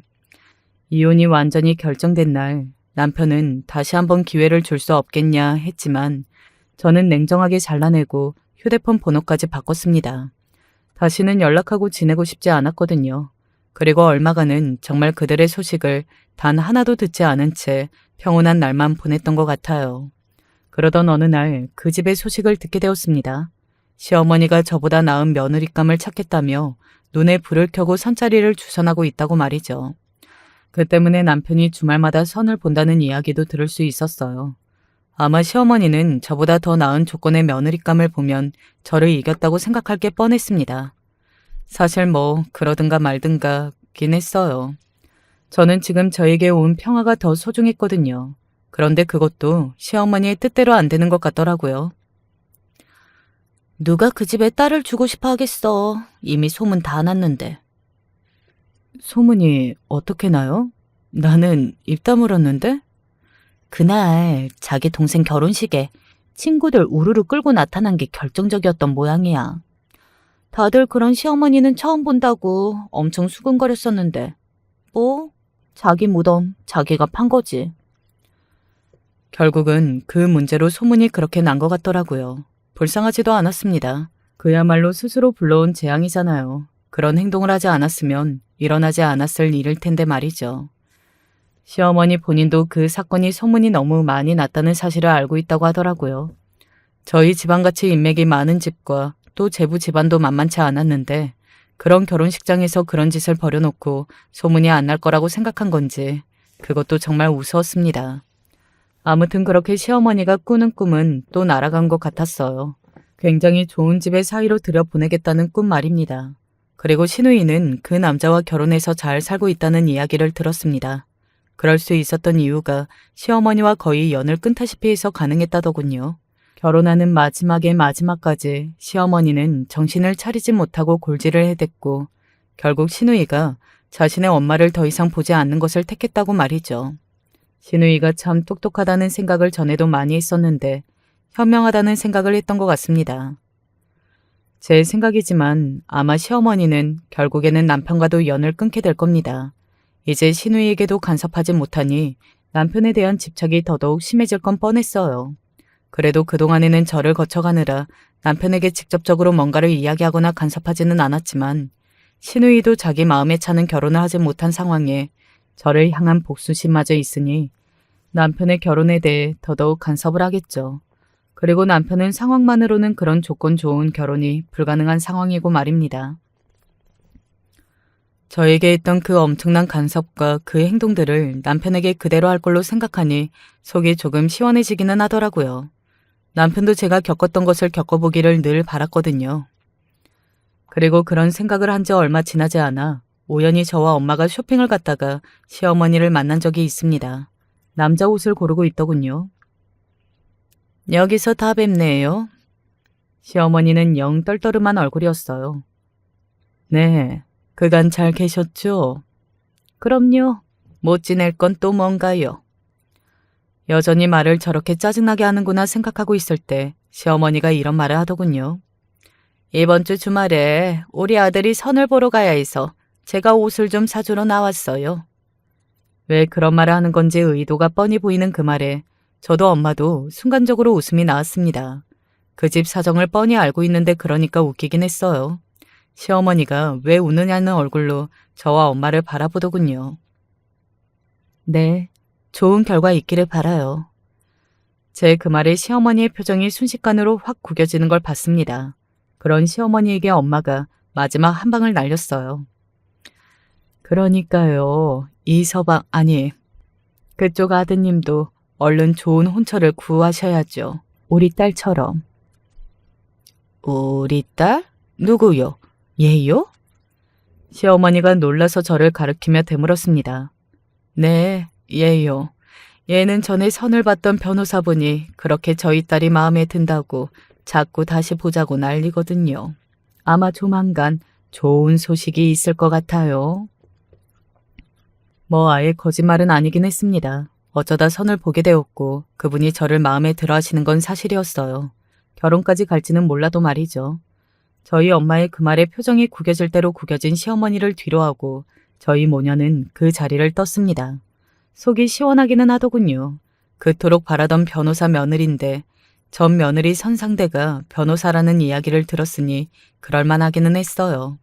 이혼이 완전히 결정된 날 남편은 다시 한번 기회를 줄 수 없겠냐 했지만 저는 냉정하게 잘라내고 휴대폰 번호까지 바꿨습니다. 다시는 연락하고 지내고 싶지 않았거든요. 그리고 얼마간은 정말 그들의 소식을 단 하나도 듣지 않은 채 평온한 날만 보냈던 것 같아요. 그러던 어느 날 그 집의 소식을 듣게 되었습니다. 시어머니가 저보다 나은 며느리감을 찾겠다며 눈에 불을 켜고 선자리를 주선하고 있다고 말이죠. 그 때문에 남편이 주말마다 선을 본다는 이야기도 들을 수 있었어요. 아마 시어머니는 저보다 더 나은 조건의 며느리감을 보면 저를 이겼다고 생각할 게 뻔했습니다. 사실 뭐 그러든가 말든가긴 했어요. 저는 지금 저에게 온 평화가 더 소중했거든요. 그런데 그것도 시어머니의 뜻대로 안 되는 것 같더라고요. 누가 그 집에 딸을 주고 싶어 하겠어. 이미 소문 다 났는데. 소문이 어떻게 나요? 나는 입 다물었는데? 그날 자기 동생 결혼식에 친구들 우르르 끌고 나타난 게 결정적이었던 모양이야. 다들 그런 시어머니는 처음 본다고 엄청 수근거렸었는데 뭐 자기 무덤 자기가 판 거지. 결국은 그 문제로 소문이 그렇게 난 것 같더라고요. 불쌍하지도 않았습니다. 그야말로 스스로 불러온 재앙이잖아요. 그런 행동을 하지 않았으면 일어나지 않았을 일일 텐데 말이죠. 시어머니 본인도 그 사건이 소문이 너무 많이 났다는 사실을 알고 있다고 하더라고요. 저희 집안같이 인맥이 많은 집과 또 제부 집안도 만만치 않았는데 그런 결혼식장에서 그런 짓을 벌여놓고 소문이 안 날 거라고 생각한 건지 그것도 정말 우스웠습니다. 아무튼 그렇게 시어머니가 꾸는 꿈은 또 날아간 것 같았어요. 굉장히 좋은 집에 사위로 들여보내겠다는 꿈 말입니다. 그리고 신우이는 그 남자와 결혼해서 잘 살고 있다는 이야기를 들었습니다. 그럴 수 있었던 이유가 시어머니와 거의 연을 끊다시피 해서 가능했다더군요. 결혼하는 마지막의 마지막까지 시어머니는 정신을 차리지 못하고 골질을 해댔고 결국 신우이가 자신의 엄마를 더 이상 보지 않는 것을 택했다고 말이죠. 신우이가 참 똑똑하다는 생각을 전에도 많이 했었는데 현명하다는 생각을 했던 것 같습니다. 제 생각이지만 아마 시어머니는 결국에는 남편과도 연을 끊게 될 겁니다. 이제 신우이에게도 간섭하지 못하니 남편에 대한 집착이 더더욱 심해질 건 뻔했어요. 그래도 그동안에는 저를 거쳐가느라 남편에게 직접적으로 뭔가를 이야기하거나 간섭하지는 않았지만 신우이도 자기 마음에 차는 결혼을 하지 못한 상황에 저를 향한 복수심마저 있으니 남편의 결혼에 대해 더더욱 간섭을 하겠죠. 그리고 남편은 상황만으로는 그런 조건 좋은 결혼이 불가능한 상황이고 말입니다. 저에게 했던 그 엄청난 간섭과 그 행동들을 남편에게 그대로 할 걸로 생각하니 속이 조금 시원해지기는 하더라고요. 남편도 제가 겪었던 것을 겪어보기를 늘 바랐거든요. 그리고 그런 생각을 한 지 얼마 지나지 않아 우연히 저와 엄마가 쇼핑을 갔다가 시어머니를 만난 적이 있습니다. 남자 옷을 고르고 있더군요. 여기서 다 뵙네요. 시어머니는 영 떨떠름한 얼굴이었어요. 네, 그간 잘 계셨죠? 그럼요. 못 지낼 건 또 뭔가요? 여전히 말을 저렇게 짜증나게 하는구나 생각하고 있을 때 시어머니가 이런 말을 하더군요. 이번 주 주말에 우리 아들이 선을 보러 가야 해서 제가 옷을 좀 사주러 나왔어요. 왜 그런 말을 하는 건지 의도가 뻔히 보이는 그 말에 저도 엄마도 순간적으로 웃음이 나왔습니다. 그 집 사정을 뻔히 알고 있는데 그러니까 웃기긴 했어요. 시어머니가 왜 우느냐는 얼굴로 저와 엄마를 바라보더군요. 네, 좋은 결과 있기를 바라요. 제 그 말에 시어머니의 표정이 순식간으로 확 구겨지는 걸 봤습니다. 그런 시어머니에게 엄마가 마지막 한 방을 날렸어요. 그러니까요. 이서방 아니 그쪽 아드님도 얼른 좋은 혼처를 구하셔야죠. 우리 딸처럼. 우리 딸? 누구요? 얘요? 시어머니가 놀라서 저를 가리키며 되물었습니다. 네, 얘요. 얘는 전에 선을 봤던 변호사분이 그렇게 저희 딸이 마음에 든다고 자꾸 다시 보자고 난리거든요. 아마 조만간 좋은 소식이 있을 것 같아요. 뭐 아예 거짓말은 아니긴 했습니다. 어쩌다 선을 보게 되었고 그분이 저를 마음에 들어 하시는 건 사실이었어요. 결혼까지 갈지는 몰라도 말이죠. 저희 엄마의 그 말에 표정이 구겨질 대로 구겨진 시어머니를 뒤로하고 저희 모녀는 그 자리를 떴습니다. 속이 시원하기는 하더군요. 그토록 바라던 변호사 며느리인데 전 며느리 선상대가 변호사라는 이야기를 들었으니 그럴만하기는 했어요.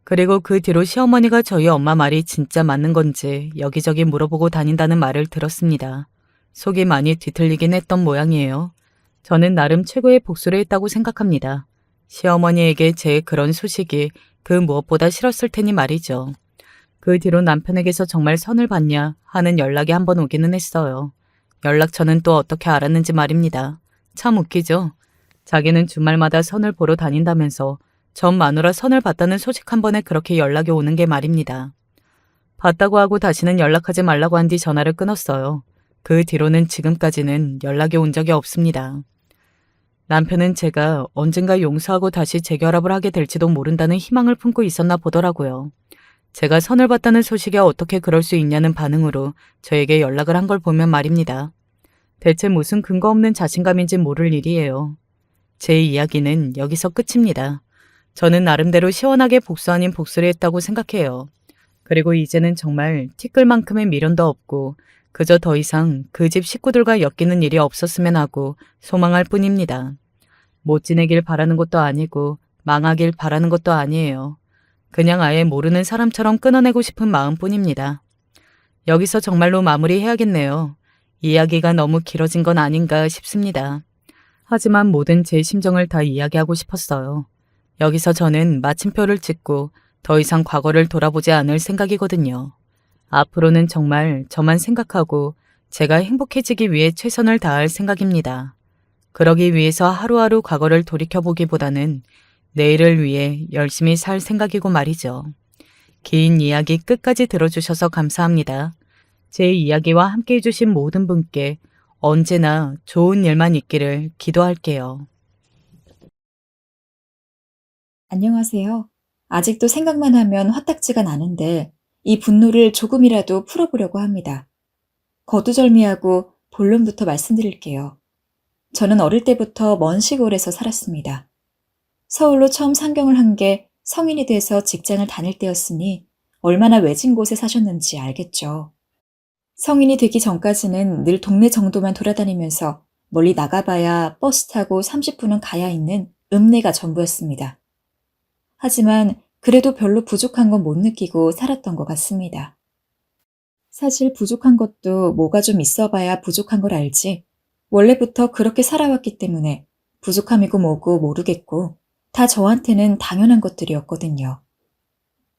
그리고 그 뒤로 시어머니가 저희 엄마 말이 진짜 맞는 건지 여기저기 물어보고 다닌다는 말을 들었습니다. 속이 많이 뒤틀리긴 했던 모양이에요. 저는 나름 최고의 복수를 했다고 생각합니다. 시어머니에게 제 그런 소식이 그 무엇보다 싫었을 테니 말이죠. 그 뒤로 남편에게서 정말 선을 봤냐 하는 연락이 한 번 오기는 했어요. 연락처는 또 어떻게 알았는지 말입니다. 참 웃기죠? 자기는 주말마다 선을 보러 다닌다면서 전 마누라 선을 봤다는 소식 한 번에 그렇게 연락이 오는 게 말입니다. 봤다고 하고 다시는 연락하지 말라고 한 뒤 전화를 끊었어요. 그 뒤로는 지금까지는 연락이 온 적이 없습니다. 남편은 제가 언젠가 용서하고 다시 재결합을 하게 될지도 모른다는 희망을 품고 있었나 보더라고요. 제가 선을 봤다는 소식에 어떻게 그럴 수 있냐는 반응으로 저에게 연락을 한 걸 보면 말입니다. 대체 무슨 근거 없는 자신감인지 모를 일이에요. 제 이야기는 여기서 끝입니다. 저는 나름대로 시원하게 복수 아닌 복수를 했다고 생각해요. 그리고 이제는 정말 티끌만큼의 미련도 없고 그저 더 이상 그 집 식구들과 엮이는 일이 없었으면 하고 소망할 뿐입니다. 못 지내길 바라는 것도 아니고 망하길 바라는 것도 아니에요. 그냥 아예 모르는 사람처럼 끊어내고 싶은 마음뿐입니다. 여기서 정말로 마무리해야겠네요. 이야기가 너무 길어진 건 아닌가 싶습니다. 하지만 모든 제 심정을 다 이야기하고 싶었어요. 여기서 저는 마침표를 찍고 더 이상 과거를 돌아보지 않을 생각이거든요. 앞으로는 정말 저만 생각하고 제가 행복해지기 위해 최선을 다할 생각입니다. 그러기 위해서 하루하루 과거를 돌이켜보기보다는 내일을 위해 열심히 살 생각이고 말이죠. 긴 이야기 끝까지 들어주셔서 감사합니다. 제 이야기와 함께 해주신 모든 분께 언제나 좋은 일만 있기를 기도할게요. 안녕하세요. 아직도 생각만 하면 화딱지가 나는데 이 분노를 조금이라도 풀어보려고 합니다. 거두절미하고 본론부터 말씀드릴게요. 저는 어릴 때부터 먼 시골에서 살았습니다. 서울로 처음 상경을 한 게 성인이 돼서 직장을 다닐 때였으니 얼마나 외진 곳에 사셨는지 알겠죠. 성인이 되기 전까지는 늘 동네 정도만 돌아다니면서 멀리 나가봐야 버스 타고 30분은 가야 있는 읍내가 전부였습니다. 하지만 그래도 별로 부족한 건 못 느끼고 살았던 것 같습니다. 사실 부족한 것도 뭐가 좀 있어봐야 부족한 걸 알지 원래부터 그렇게 살아왔기 때문에 부족함이고 뭐고 모르겠고 다 저한테는 당연한 것들이었거든요.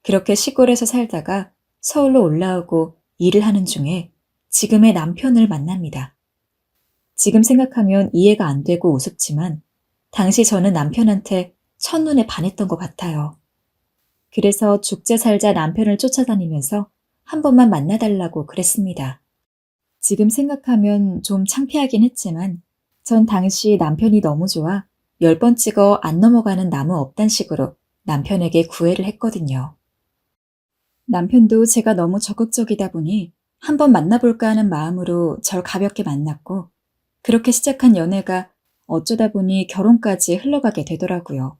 그렇게 시골에서 살다가 서울로 올라오고 일을 하는 중에 지금의 남편을 만납니다. 지금 생각하면 이해가 안 되고 우습지만 당시 저는 남편한테 첫눈에 반했던 것 같아요. 그래서 죽자 살자 남편을 쫓아다니면서 한 번만 만나달라고 그랬습니다. 지금 생각하면 좀 창피하긴 했지만 전 당시 남편이 너무 좋아 10번 찍어 안 넘어가는 나무 업단식으로 남편에게 구애를 했거든요. 남편도 제가 너무 적극적이다 보니 한번 만나볼까 하는 마음으로 절 가볍게 만났고 그렇게 시작한 연애가 어쩌다 보니 결혼까지 흘러가게 되더라고요.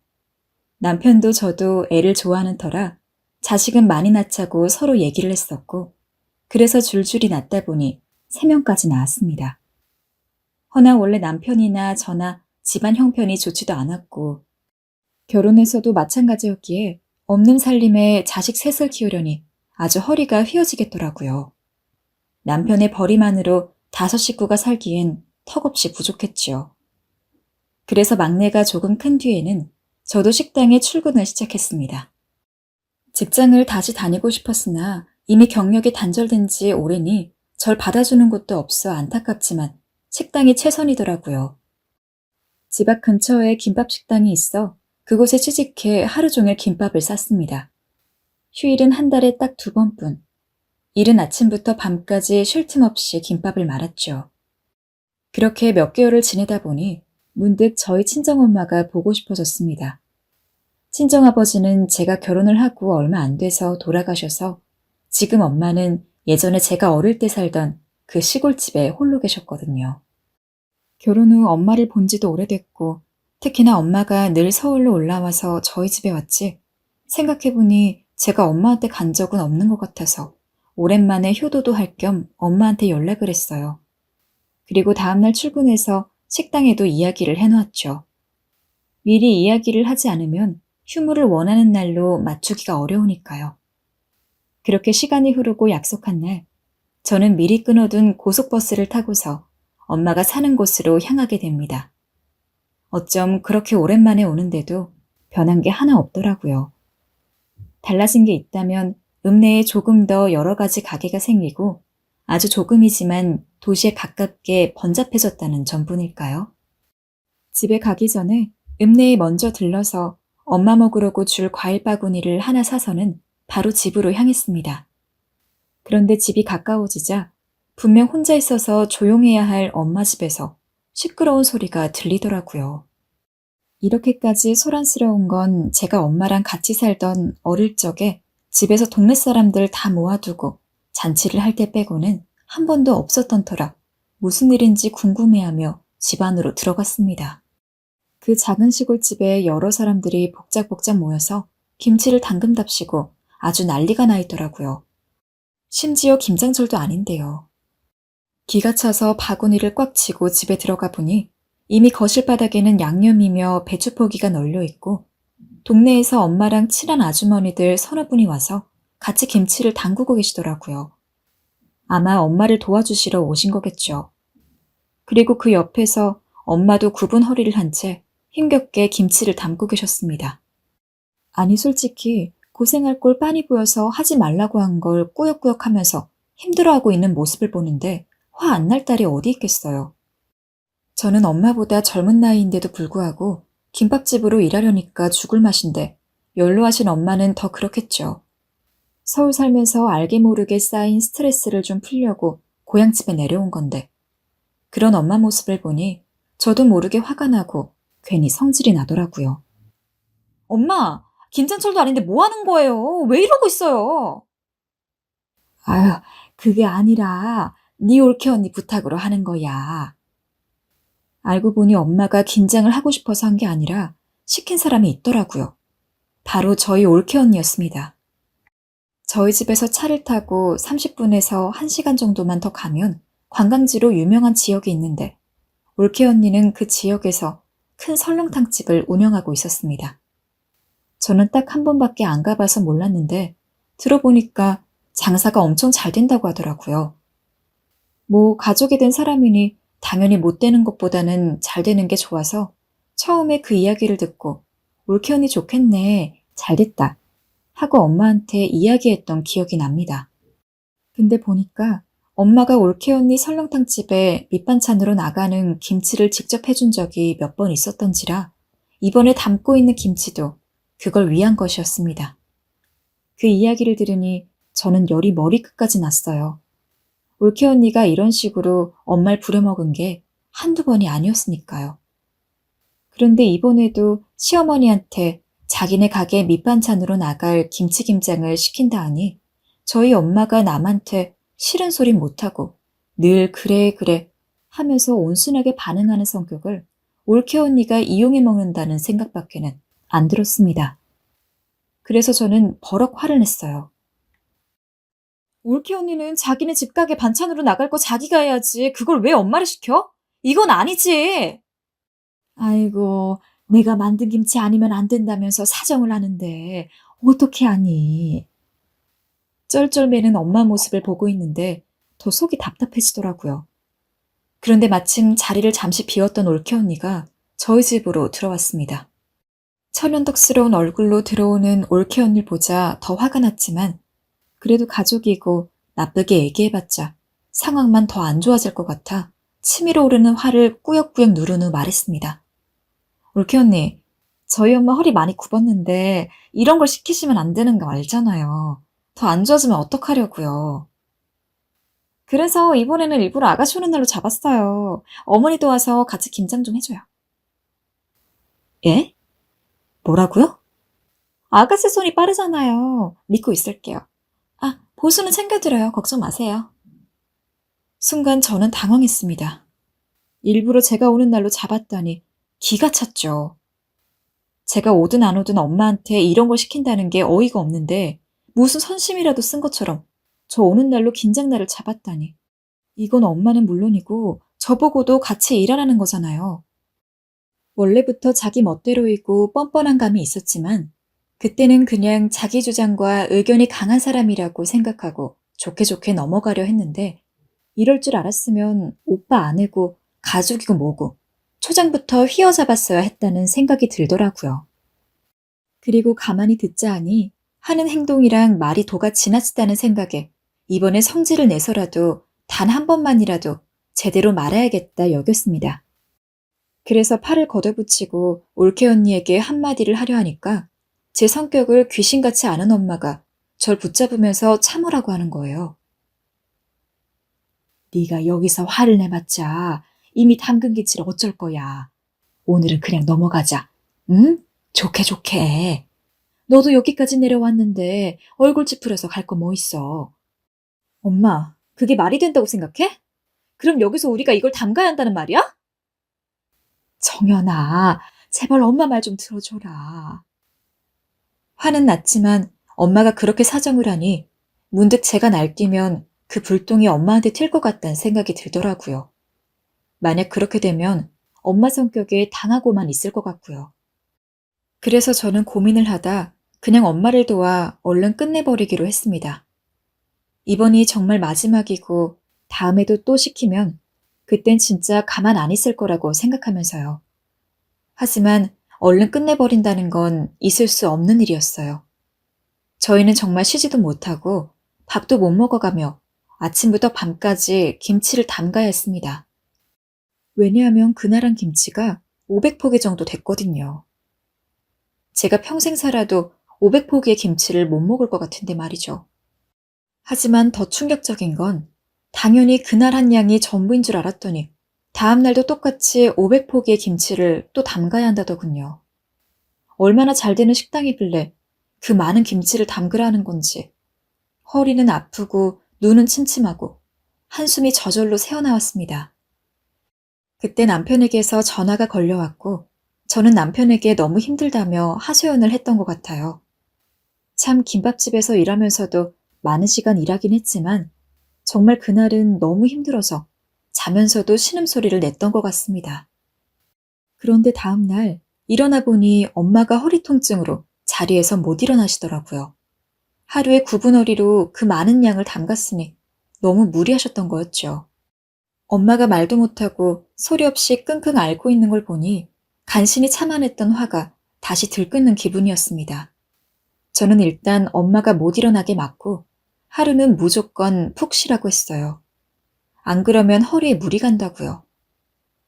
남편도 저도 애를 좋아하는 터라 자식은 많이 낳자고 서로 얘기를 했었고 그래서 줄줄이 낳다 보니 3명까지 낳았습니다. 허나 원래 남편이나 저나 집안 형편이 좋지도 않았고 결혼해서도 마찬가지였기에 없는 살림에 자식 셋을 키우려니 아주 허리가 휘어지겠더라고요. 남편의 벌이만으로 5 식구가 살기엔 턱없이 부족했지요. 그래서 막내가 조금 큰 뒤에는 저도 식당에 출근을 시작했습니다. 직장을 다시 다니고 싶었으나 이미 경력이 단절된 지 오래니 절 받아주는 곳도 없어 안타깝지만 식당이 최선이더라고요. 집 앞 근처에 김밥 식당이 있어 그곳에 취직해 하루 종일 김밥을 쌌습니다. 휴일은 한 달에 딱 2번뿐. 이른 아침부터 밤까지 쉴 틈 없이 김밥을 말았죠. 그렇게 몇 개월을 지내다 보니 문득 저희 친정엄마가 보고 싶어졌습니다. 친정아버지는 제가 결혼을 하고 얼마 안 돼서 돌아가셔서 지금 엄마는 예전에 제가 어릴 때 살던 그 시골집에 홀로 계셨거든요. 결혼 후 엄마를 본 지도 오래됐고 특히나 엄마가 늘 서울로 올라와서 저희 집에 왔지 생각해보니 제가 엄마한테 간 적은 없는 것 같아서 오랜만에 효도도 할 겸 엄마한테 연락을 했어요. 그리고 다음날 출근해서 식당에도 이야기를 해놓았죠. 미리 이야기를 하지 않으면 휴무를 원하는 날로 맞추기가 어려우니까요. 그렇게 시간이 흐르고 약속한 날, 저는 미리 끊어둔 고속버스를 타고서 엄마가 사는 곳으로 향하게 됩니다. 어쩜 그렇게 오랜만에 오는데도 변한 게 하나 없더라고요. 달라진 게 있다면 읍내에 조금 더 여러 가지 가게가 생기고 아주 조금이지만 도시에 가깝게 번잡해졌다는 점뿐일까요? 집에 가기 전에 읍내에 먼저 들러서 엄마 먹으려고 줄 과일 바구니를 하나 사서는 바로 집으로 향했습니다. 그런데 집이 가까워지자 분명 혼자 있어서 조용해야 할 엄마 집에서 시끄러운 소리가 들리더라고요. 이렇게까지 소란스러운 건 제가 엄마랑 같이 살던 어릴 적에 집에서 동네 사람들 다 모아두고 잔치를 할 때 빼고는 한 번도 없었던 터라 무슨 일인지 궁금해하며 집 안으로 들어갔습니다. 그 작은 시골집에 여러 사람들이 복작복작 모여서 김치를 담금답시고 아주 난리가 나 있더라고요. 심지어 김장철도 아닌데요. 기가 차서 바구니를 꽉 쥐고 집에 들어가 보니 이미 거실 바닥에는 양념이며 배추포기가 널려 있고 동네에서 엄마랑 친한 아주머니들 서너 분이 와서 같이 김치를 담그고 계시더라고요. 아마 엄마를 도와주시러 오신 거겠죠. 그리고 그 옆에서 엄마도 굽은 허리를 한 채 힘겹게 김치를 담고 계셨습니다. 아니 솔직히 고생할 꼴 빤히 보여서 하지 말라고 한 걸 꾸역꾸역 하면서 힘들어하고 있는 모습을 보는데 화 안 날 딸이 어디 있겠어요. 저는 엄마보다 젊은 나이인데도 불구하고 김밥집으로 일하려니까 죽을 맛인데 연로하신 엄마는 더 그렇겠죠. 서울 살면서 알게 모르게 쌓인 스트레스를 좀 풀려고 고향집에 내려온 건데 그런 엄마 모습을 보니 저도 모르게 화가 나고 괜히 성질이 나더라고요. 엄마, 김장철도 아닌데 뭐 하는 거예요? 왜 이러고 있어요? 아유, 그게 아니라 네 올케 언니 부탁으로 하는 거야. 알고 보니 엄마가 긴장을 하고 싶어서 한 게 아니라 시킨 사람이 있더라고요. 바로 저희 올케 언니였습니다. 저희 집에서 차를 타고 30분에서 1시간 정도만 더 가면 관광지로 유명한 지역이 있는데 올케 언니는 그 지역에서 큰 설렁탕집을 운영하고 있었습니다. 저는 딱 한 번밖에 안 가봐서 몰랐는데 들어보니까 장사가 엄청 잘 된다고 하더라고요. 뭐 가족이 된 사람이니 당연히 못 되는 것보다는 잘 되는 게 좋아서 처음에 그 이야기를 듣고 올케 언니 좋겠네, 잘 됐다 하고 엄마한테 이야기했던 기억이 납니다. 근데 보니까 엄마가 올케 언니 설렁탕집에 밑반찬으로 나가는 김치를 직접 해준 적이 몇 번 있었던지라 이번에 담고 있는 김치도 그걸 위한 것이었습니다. 그 이야기를 들으니 저는 열이 머리끝까지 났어요. 올케 언니가 이런 식으로 엄마를 부려먹은 게 한두 번이 아니었으니까요. 그런데 이번에도 시어머니한테 자기네 가게 밑반찬으로 나갈 김치김장을 시킨다 하니 저희 엄마가 남한테 싫은 소린 못하고 늘 그래 그래 하면서 온순하게 반응하는 성격을 올케 언니가 이용해 먹는다는 생각밖에는 안 들었습니다. 그래서 저는 버럭 화를 냈어요. 올케 언니는 자기네 집 가게 반찬으로 나갈 거 자기가 해야지. 그걸 왜 엄마를 시켜? 이건 아니지. 아이고, 내가 만든 김치 아니면 안 된다면서 사정을 하는데 어떻게 하니? 쩔쩔매는 엄마 모습을 보고 있는데 더 속이 답답해지더라고요. 그런데 마침 자리를 잠시 비웠던 올케 언니가 저희 집으로 들어왔습니다. 천연덕스러운 얼굴로 들어오는 올케 언니를 보자 더 화가 났지만 그래도 가족이고 나쁘게 얘기해봤자 상황만 더 안 좋아질 것 같아 치밀어 오르는 화를 꾸역꾸역 누른 후 말했습니다. 올케 언니, 저희 엄마 허리 많이 굽었는데 이런 걸 시키시면 안 되는 거 알잖아요. 더 안 좋아지면 어떡하려고요. 그래서 이번에는 일부러 아가씨 오는 날로 잡았어요. 어머니도 와서 같이 김장 좀 해줘요. 예? 뭐라고요? 아가씨 손이 빠르잖아요. 믿고 있을게요. 아, 보수는 챙겨드려요. 걱정 마세요. 순간 저는 당황했습니다. 일부러 제가 오는 날로 잡았다니 기가 찼죠. 제가 오든 안 오든 엄마한테 이런 걸 시킨다는 게 어이가 없는데 무슨 선심이라도 쓴 것처럼 저 오는 날로 김장날을 잡았다니. 이건 엄마는 물론이고 저보고도 같이 일하라는 거잖아요. 원래부터 자기 멋대로이고 뻔뻔한 감이 있었지만 그때는 그냥 자기 주장과 의견이 강한 사람이라고 생각하고 좋게 좋게 넘어가려 했는데 이럴 줄 알았으면 오빠 아내고 가족이고 뭐고 초장부터 휘어잡았어야 했다는 생각이 들더라고요. 그리고 가만히 듣자 하니 하는 행동이랑 말이 도가 지나치다는 생각에 이번에 성질을 내서라도 단 한 번만이라도 제대로 말아야겠다 여겼습니다. 그래서 팔을 걷어붙이고 올케 언니에게 한마디를 하려 하니까 제 성격을 귀신같이 아는 엄마가 절 붙잡으면서 참으라고 하는 거예요. 네가 여기서 화를 내봤자 이미 담근 김치를 어쩔 거야. 오늘은 그냥 넘어가자. 응? 좋게 좋게. 너도 여기까지 내려왔는데 얼굴 찌푸려서 갈 거 뭐 있어. 엄마, 그게 말이 된다고 생각해? 그럼 여기서 우리가 이걸 담가야 한다는 말이야? 정연아, 제발 엄마 말 좀 들어줘라. 화는 났지만 엄마가 그렇게 사정을 하니 문득 제가 날뛰면 그 불똥이 엄마한테 튈 것 같다는 생각이 들더라고요. 만약 그렇게 되면 엄마 성격에 당하고만 있을 것 같고요. 그래서 저는 고민을 하다 그냥 엄마를 도와 얼른 끝내버리기로 했습니다. 이번이 정말 마지막이고 다음에도 또 시키면 그땐 진짜 가만 안 있을 거라고 생각하면서요. 하지만 얼른 끝내버린다는 건 있을 수 없는 일이었어요. 저희는 정말 쉬지도 못하고 밥도 못 먹어가며 아침부터 밤까지 김치를 담가야 했습니다. 왜냐하면 그날 한 김치가 500포기 정도 됐거든요. 제가 평생 살아도 500포기의 김치를 못 먹을 것 같은데 말이죠. 하지만 더 충격적인 건 당연히 그날 한 양이 전부인 줄 알았더니 다음날도 똑같이 500포기의 김치를 또 담가야 한다더군요. 얼마나 잘 되는 식당이길래 그 많은 김치를 담그라는 건지. 허리는 아프고 눈은 침침하고 한숨이 저절로 새어나왔습니다. 그때 남편에게서 전화가 걸려왔고 저는 남편에게 너무 힘들다며 하소연을 했던 것 같아요. 참 김밥집에서 일하면서도 많은 시간 일하긴 했지만 정말 그날은 너무 힘들어서 자면서도 신음소리를 냈던 것 같습니다. 그런데 다음 날 일어나 보니 엄마가 허리 통증으로 자리에서 못 일어나시더라고요. 하루에 9분어리로 그 많은 양을 담갔으니 너무 무리하셨던 거였죠. 엄마가 말도 못하고 소리 없이 끙끙 앓고 있는 걸 보니 간신히 참아냈던 화가 다시 들끓는 기분이었습니다. 저는 일단 엄마가 못 일어나게 막고 하루는 무조건 푹 쉬라고 했어요. 안 그러면 허리에 물이 간다고요.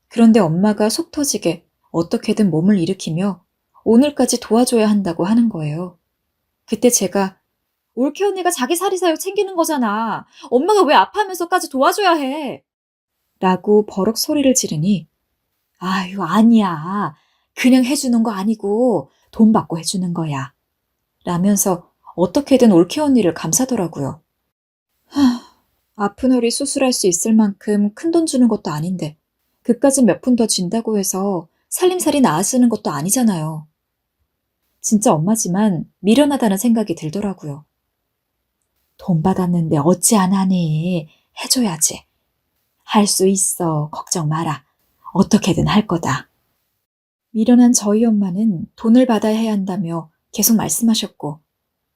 그런데 엄마가 속 터지게 어떻게든 몸을 일으키며 오늘까지 도와줘야 한다고 하는 거예요. 그때 제가 올케 언니가 자기 사리사욕 챙기는 거잖아. 엄마가 왜 아파하면서까지 도와줘야 해? 라고 버럭 소리를 지르니 아유 아니야. 그냥 해주는 거 아니고 돈 받고 해주는 거야. 라면서 어떻게든 올케 언니를 감싸더라고요. 아픈 허리 수술할 수 있을 만큼 큰 돈 주는 것도 아닌데 그까짓 몇 푼 더 준다고 해서 살림살이 나아쓰는 것도 아니잖아요. 진짜 엄마지만 미련하다는 생각이 들더라고요. 돈 받았는데 어찌 안 하니? 해줘야지. 할 수 있어. 걱정 마라. 어떻게든 할 거다. 미련한 저희 엄마는 돈을 받아야 해야 한다며 계속 말씀하셨고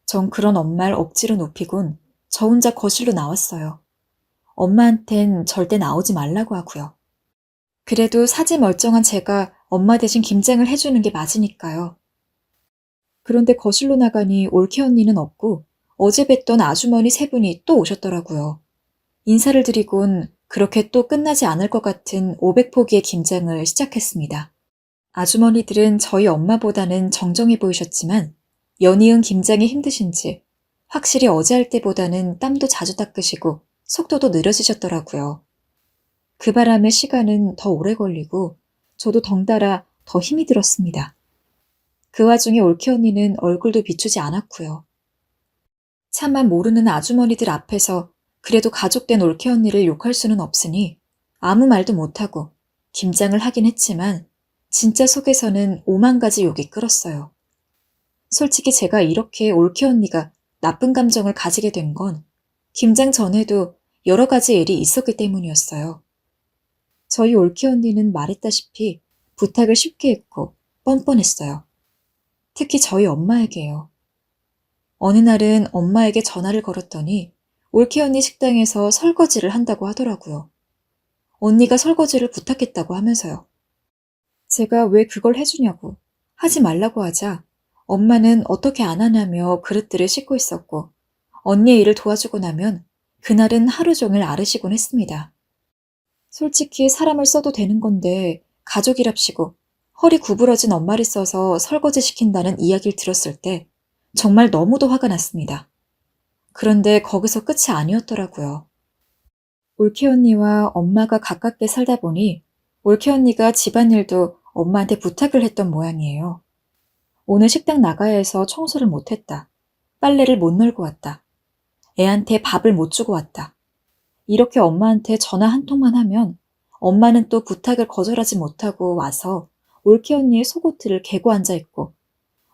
전 그런 엄마를 억지로 눕히곤 저 혼자 거실로 나왔어요. 엄마한텐 절대 나오지 말라고 하고요. 그래도 사지 멀쩡한 제가 엄마 대신 김장을 해주는 게 맞으니까요. 그런데 거실로 나가니 올케 언니는 없고 어제 뵀던 아주머니 세 분이 또 오셨더라고요. 인사를 드리곤 그렇게 또 끝나지 않을 것 같은 500포기의 김장을 시작했습니다. 아주머니들은 저희 엄마보다는 정정해 보이셨지만 연이은 김장이 힘드신지 확실히 어제 할 때보다는 땀도 자주 닦으시고 속도도 느려지셨더라고요. 그 바람에 시간은 더 오래 걸리고 저도 덩달아 더 힘이 들었습니다. 그 와중에 올케 언니는 얼굴도 비추지 않았고요. 차마 모르는 아주머니들 앞에서 그래도 가족된 올케 언니를 욕할 수는 없으니 아무 말도 못하고 김장을 하긴 했지만 진짜 속에서는 오만 가지 욕이 끓었어요. 솔직히 제가 이렇게 올케 언니가 나쁜 감정을 가지게 된 건 김장 전에도 여러 가지 일이 있었기 때문이었어요. 저희 올케 언니는 말했다시피 부탁을 쉽게 했고 뻔뻔했어요. 특히 저희 엄마에게요. 어느 날은 엄마에게 전화를 걸었더니 올케 언니 식당에서 설거지를 한다고 하더라고요. 언니가 설거지를 부탁했다고 하면서요. 제가 왜 그걸 해주냐고 하지 말라고 하자 엄마는 어떻게 안 하냐며 그릇들을 씻고 있었고 언니의 일을 도와주고 나면 그날은 하루 종일 앓으시곤 했습니다. 솔직히 사람을 써도 되는 건데 가족이랍시고 허리 구부러진 엄마를 써서 설거지 시킨다는 이야기를 들었을 때 정말 너무도 화가 났습니다. 그런데 거기서 끝이 아니었더라고요. 올케 언니와 엄마가 가깝게 살다 보니 올케 언니가 집안일도 엄마한테 부탁을 했던 모양이에요. 오늘 식당 나가야 해서 청소를 못했다. 빨래를 못 널고 왔다. 애한테 밥을 못 주고 왔다. 이렇게 엄마한테 전화 한 통만 하면 엄마는 또 부탁을 거절하지 못하고 와서 올케 언니의 속옷들을 개고 앉아있고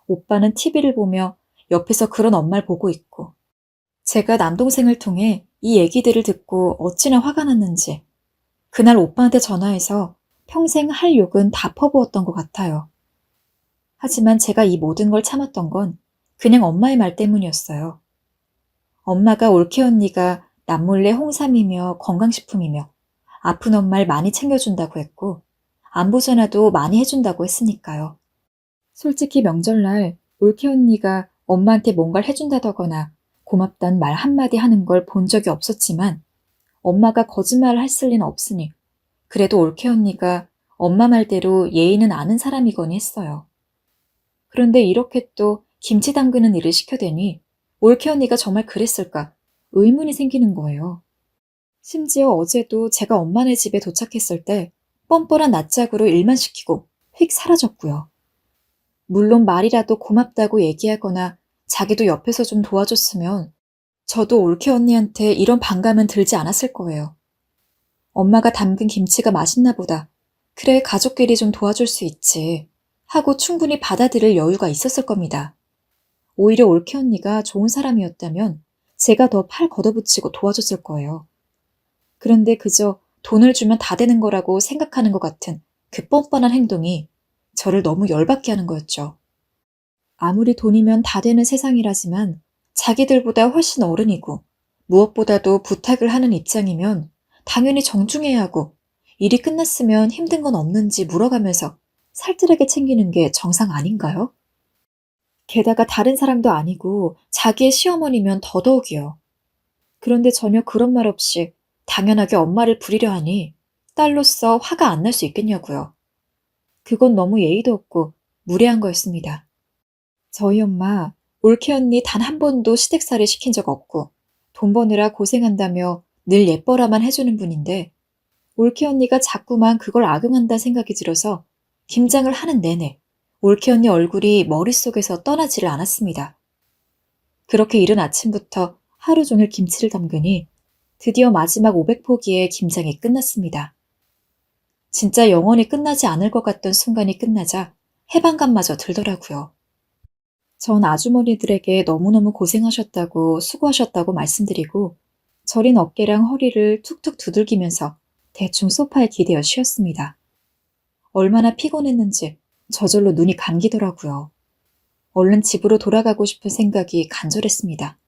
오빠는 TV를 보며 옆에서 그런 엄마를 보고 있고 제가 남동생을 통해 이 얘기들을 듣고 어찌나 화가 났는지 그날 오빠한테 전화해서 평생 할 욕은 다 퍼부었던 것 같아요. 하지만 제가 이 모든 걸 참았던 건 그냥 엄마의 말 때문이었어요. 엄마가 올케 언니가 남몰래 홍삼이며 건강식품이며 아픈 엄마를 많이 챙겨준다고 했고 안부 전화도 많이 해준다고 했으니까요. 솔직히 명절날 올케 언니가 엄마한테 뭔가를 해준다더거나 고맙단 말 한마디 하는 걸 본 적이 없었지만 엄마가 거짓말을 했을 리는 없으니 그래도 올케 언니가 엄마 말대로 예의는 아는 사람이거니 했어요. 그런데 이렇게 또 김치 담그는 일을 시켜대니 올케 언니가 정말 그랬을까 의문이 생기는 거예요. 심지어 어제도 제가 엄마네 집에 도착했을 때 뻔뻔한 낯짝으로 일만 시키고 휙 사라졌고요. 물론 말이라도 고맙다고 얘기하거나 자기도 옆에서 좀 도와줬으면 저도 올케 언니한테 이런 반감은 들지 않았을 거예요. 엄마가 담근 김치가 맛있나 보다. 그래, 가족끼리 좀 도와줄 수 있지. 하고 충분히 받아들일 여유가 있었을 겁니다. 오히려 올케 언니가 좋은 사람이었다면 제가 더 팔 걷어붙이고 도와줬을 거예요. 그런데 그저 돈을 주면 다 되는 거라고 생각하는 것 같은 그 뻔뻔한 행동이 저를 너무 열받게 하는 거였죠. 아무리 돈이면 다 되는 세상이라지만 자기들보다 훨씬 어른이고 무엇보다도 부탁을 하는 입장이면 당연히 정중해야 하고 일이 끝났으면 힘든 건 없는지 물어가면서 살뜰하게 챙기는 게 정상 아닌가요? 게다가 다른 사람도 아니고 자기의 시어머니면 더더욱이요. 그런데 전혀 그런 말 없이 당연하게 엄마를 부리려 하니 딸로서 화가 안 날 수 있겠냐고요. 그건 너무 예의도 없고 무례한 거였습니다. 저희 엄마 올케 언니 단 한 번도 시댁살이 시킨 적 없고 돈 버느라 고생한다며 늘 예뻐라만 해주는 분인데 올케 언니가 자꾸만 그걸 악용한다는 생각이 들어서 김장을 하는 내내 올케 언니 얼굴이 머릿속에서 떠나지를 않았습니다. 그렇게 이른 아침부터 하루 종일 김치를 담그니 드디어 마지막 500포기의 김장이 끝났습니다. 진짜 영원히 끝나지 않을 것 같던 순간이 끝나자 해방감마저 들더라고요. 전 아주머니들에게 너무너무 고생하셨다고 수고하셨다고 말씀드리고 저린 어깨랑 허리를 툭툭 두들기면서 대충 소파에 기대어 쉬었습니다. 얼마나 피곤했는지 저절로 눈이 감기더라고요. 얼른 집으로 돌아가고 싶은 생각이 간절했습니다.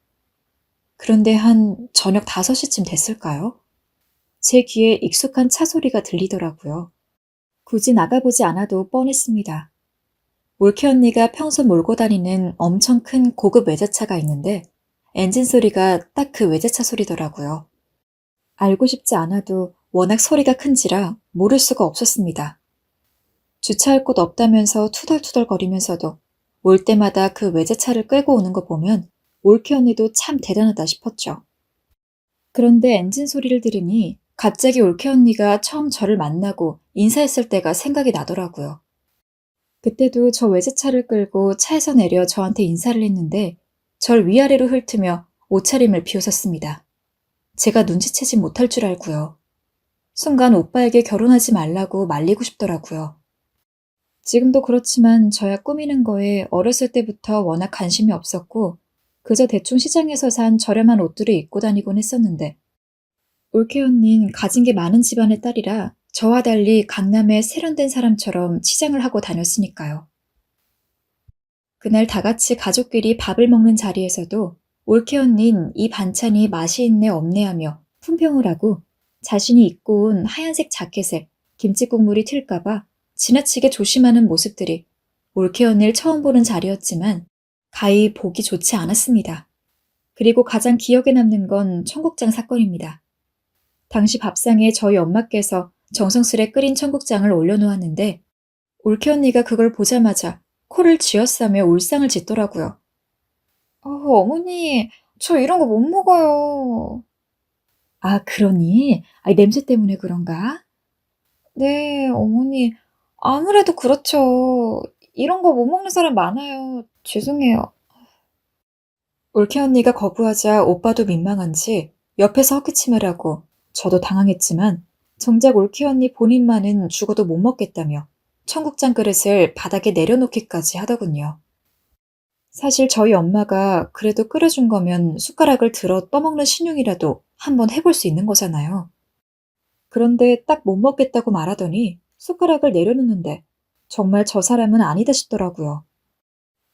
그런데 한 저녁 5시쯤 됐을까요? 제 귀에 익숙한 차 소리가 들리더라고요. 굳이 나가보지 않아도 뻔했습니다. 올케 언니가 평소 몰고 다니는 엄청 큰 고급 외제차가 있는데 엔진 소리가 딱 그 외제차 소리더라고요. 알고 싶지 않아도 워낙 소리가 큰지라 모를 수가 없었습니다. 주차할 곳 없다면서 투덜투덜거리면서도 올 때마다 그 외제차를 끌고 오는 거 보면 올케 언니도 참 대단하다 싶었죠. 그런데 엔진 소리를 들으니 갑자기 올케 언니가 처음 저를 만나고 인사했을 때가 생각이 나더라고요. 그때도 저 외제차를 끌고 차에서 내려 저한테 인사를 했는데 절 위아래로 훑으며 옷차림을 비웃었습니다. 제가 눈치채지 못할 줄 알고요. 순간 오빠에게 결혼하지 말라고 말리고 싶더라고요. 지금도 그렇지만 저야 꾸미는 거에 어렸을 때부터 워낙 관심이 없었고 그저 대충 시장에서 산 저렴한 옷들을 입고 다니곤 했었는데 올케 언닌 가진 게 많은 집안의 딸이라 저와 달리 강남의 세련된 사람처럼 치장을 하고 다녔으니까요. 그날 다 같이 가족끼리 밥을 먹는 자리에서도 올케 언닌 이 반찬이 맛이 있네 없네 하며 품평을 하고 자신이 입고 온 하얀색 자켓에 김치 국물이 튈까봐 지나치게 조심하는 모습들이 올케 언니를 처음 보는 자리였지만 가히 보기 좋지 않았습니다. 그리고 가장 기억에 남는 건 청국장 사건입니다. 당시 밥상에 저희 엄마께서 정성스레 끓인 청국장을 올려놓았는데 올케 언니가 그걸 보자마자 코를 쥐어싸며 울상을 짓더라고요. 어머니, 저 이런 거 못 먹어요. 아, 그러니? 냄새 때문에 그런가? 네, 어머니. 아무래도 그렇죠. 이런 거 못 먹는 사람 많아요. 죄송해요. 올케 언니가 거부하자 오빠도 민망한지 옆에서 헛기침을 하고 저도 당황했지만 정작 올케 언니 본인만은 죽어도 못 먹겠다며 청국장 그릇을 바닥에 내려놓기까지 하더군요. 사실 저희 엄마가 그래도 끓여준 거면 숟가락을 들어 떠먹는 신용이라도 한번 해볼 수 있는 거잖아요. 그런데 딱 못 먹겠다고 말하더니 숟가락을 내려놓는데 정말 저 사람은 아니다 싶더라고요.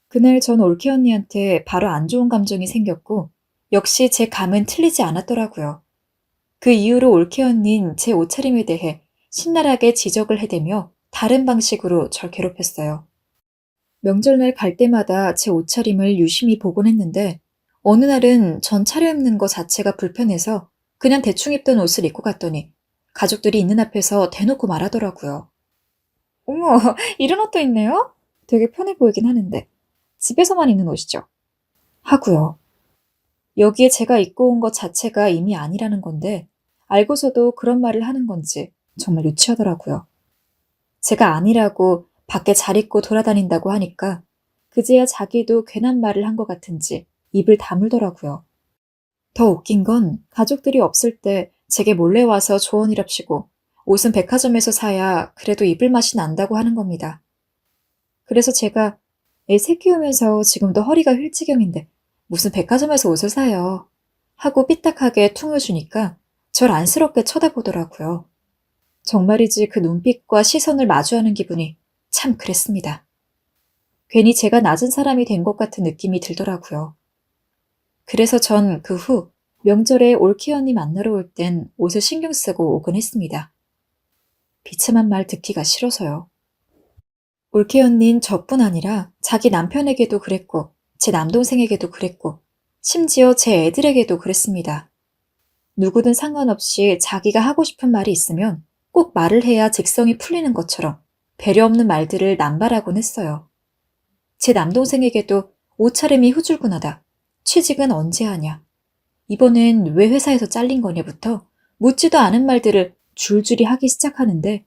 그날 전 올케 언니한테 바로 안 좋은 감정이 생겼고 역시 제 감은 틀리지 않았더라고요. 그 이후로 올케 언닌 제 옷차림에 대해 신랄하게 지적을 해대며 다른 방식으로 절 괴롭혔어요. 명절날 갈 때마다 제 옷차림을 유심히 보곤 했는데 어느 날은 전 차려입는 거 자체가 불편해서 그냥 대충 입던 옷을 입고 갔더니 가족들이 있는 앞에서 대놓고 말하더라고요. 어머, 이런 옷도 있네요? 되게 편해 보이긴 하는데 집에서만 입는 옷이죠? 하고요. 여기에 제가 입고 온 것 자체가 이미 아니라는 건데 알고서도 그런 말을 하는 건지 정말 유치하더라고요. 제가 아니라고 밖에 잘 입고 돌아다닌다고 하니까 그제야 자기도 괜한 말을 한 것 같은지 입을 다물더라고요. 더 웃긴 건 가족들이 없을 때 제게 몰래 와서 조언이랍시고 옷은 백화점에서 사야 그래도 입을 맛이 난다고 하는 겁니다. 그래서 제가 새 키우면서 지금도 허리가 휠지경인데 무슨 백화점에서 옷을 사요 하고 삐딱하게 퉁을 주니까 절 안쓰럽게 쳐다보더라고요. 정말이지 그 눈빛과 시선을 마주하는 기분이 참 그랬습니다. 괜히 제가 낮은 사람이 된 것 같은 느낌이 들더라고요. 그래서 전 그 후 명절에 올케 언니 만나러 올 땐 옷을 신경 쓰고 오곤 했습니다. 비참한 말 듣기가 싫어서요. 올케 언닌 저뿐 아니라 자기 남편에게도 그랬고 제 남동생에게도 그랬고 심지어 제 애들에게도 그랬습니다. 누구든 상관없이 자기가 하고 싶은 말이 있으면 꼭 말을 해야 직성이 풀리는 것처럼 배려 없는 말들을 남발하곤 했어요. 제 남동생에게도 옷차림이 후줄근하다. 취직은 언제 하냐. 이번엔 왜 회사에서 잘린 거냐부터 묻지도 않은 말들을 줄줄이 하기 시작하는데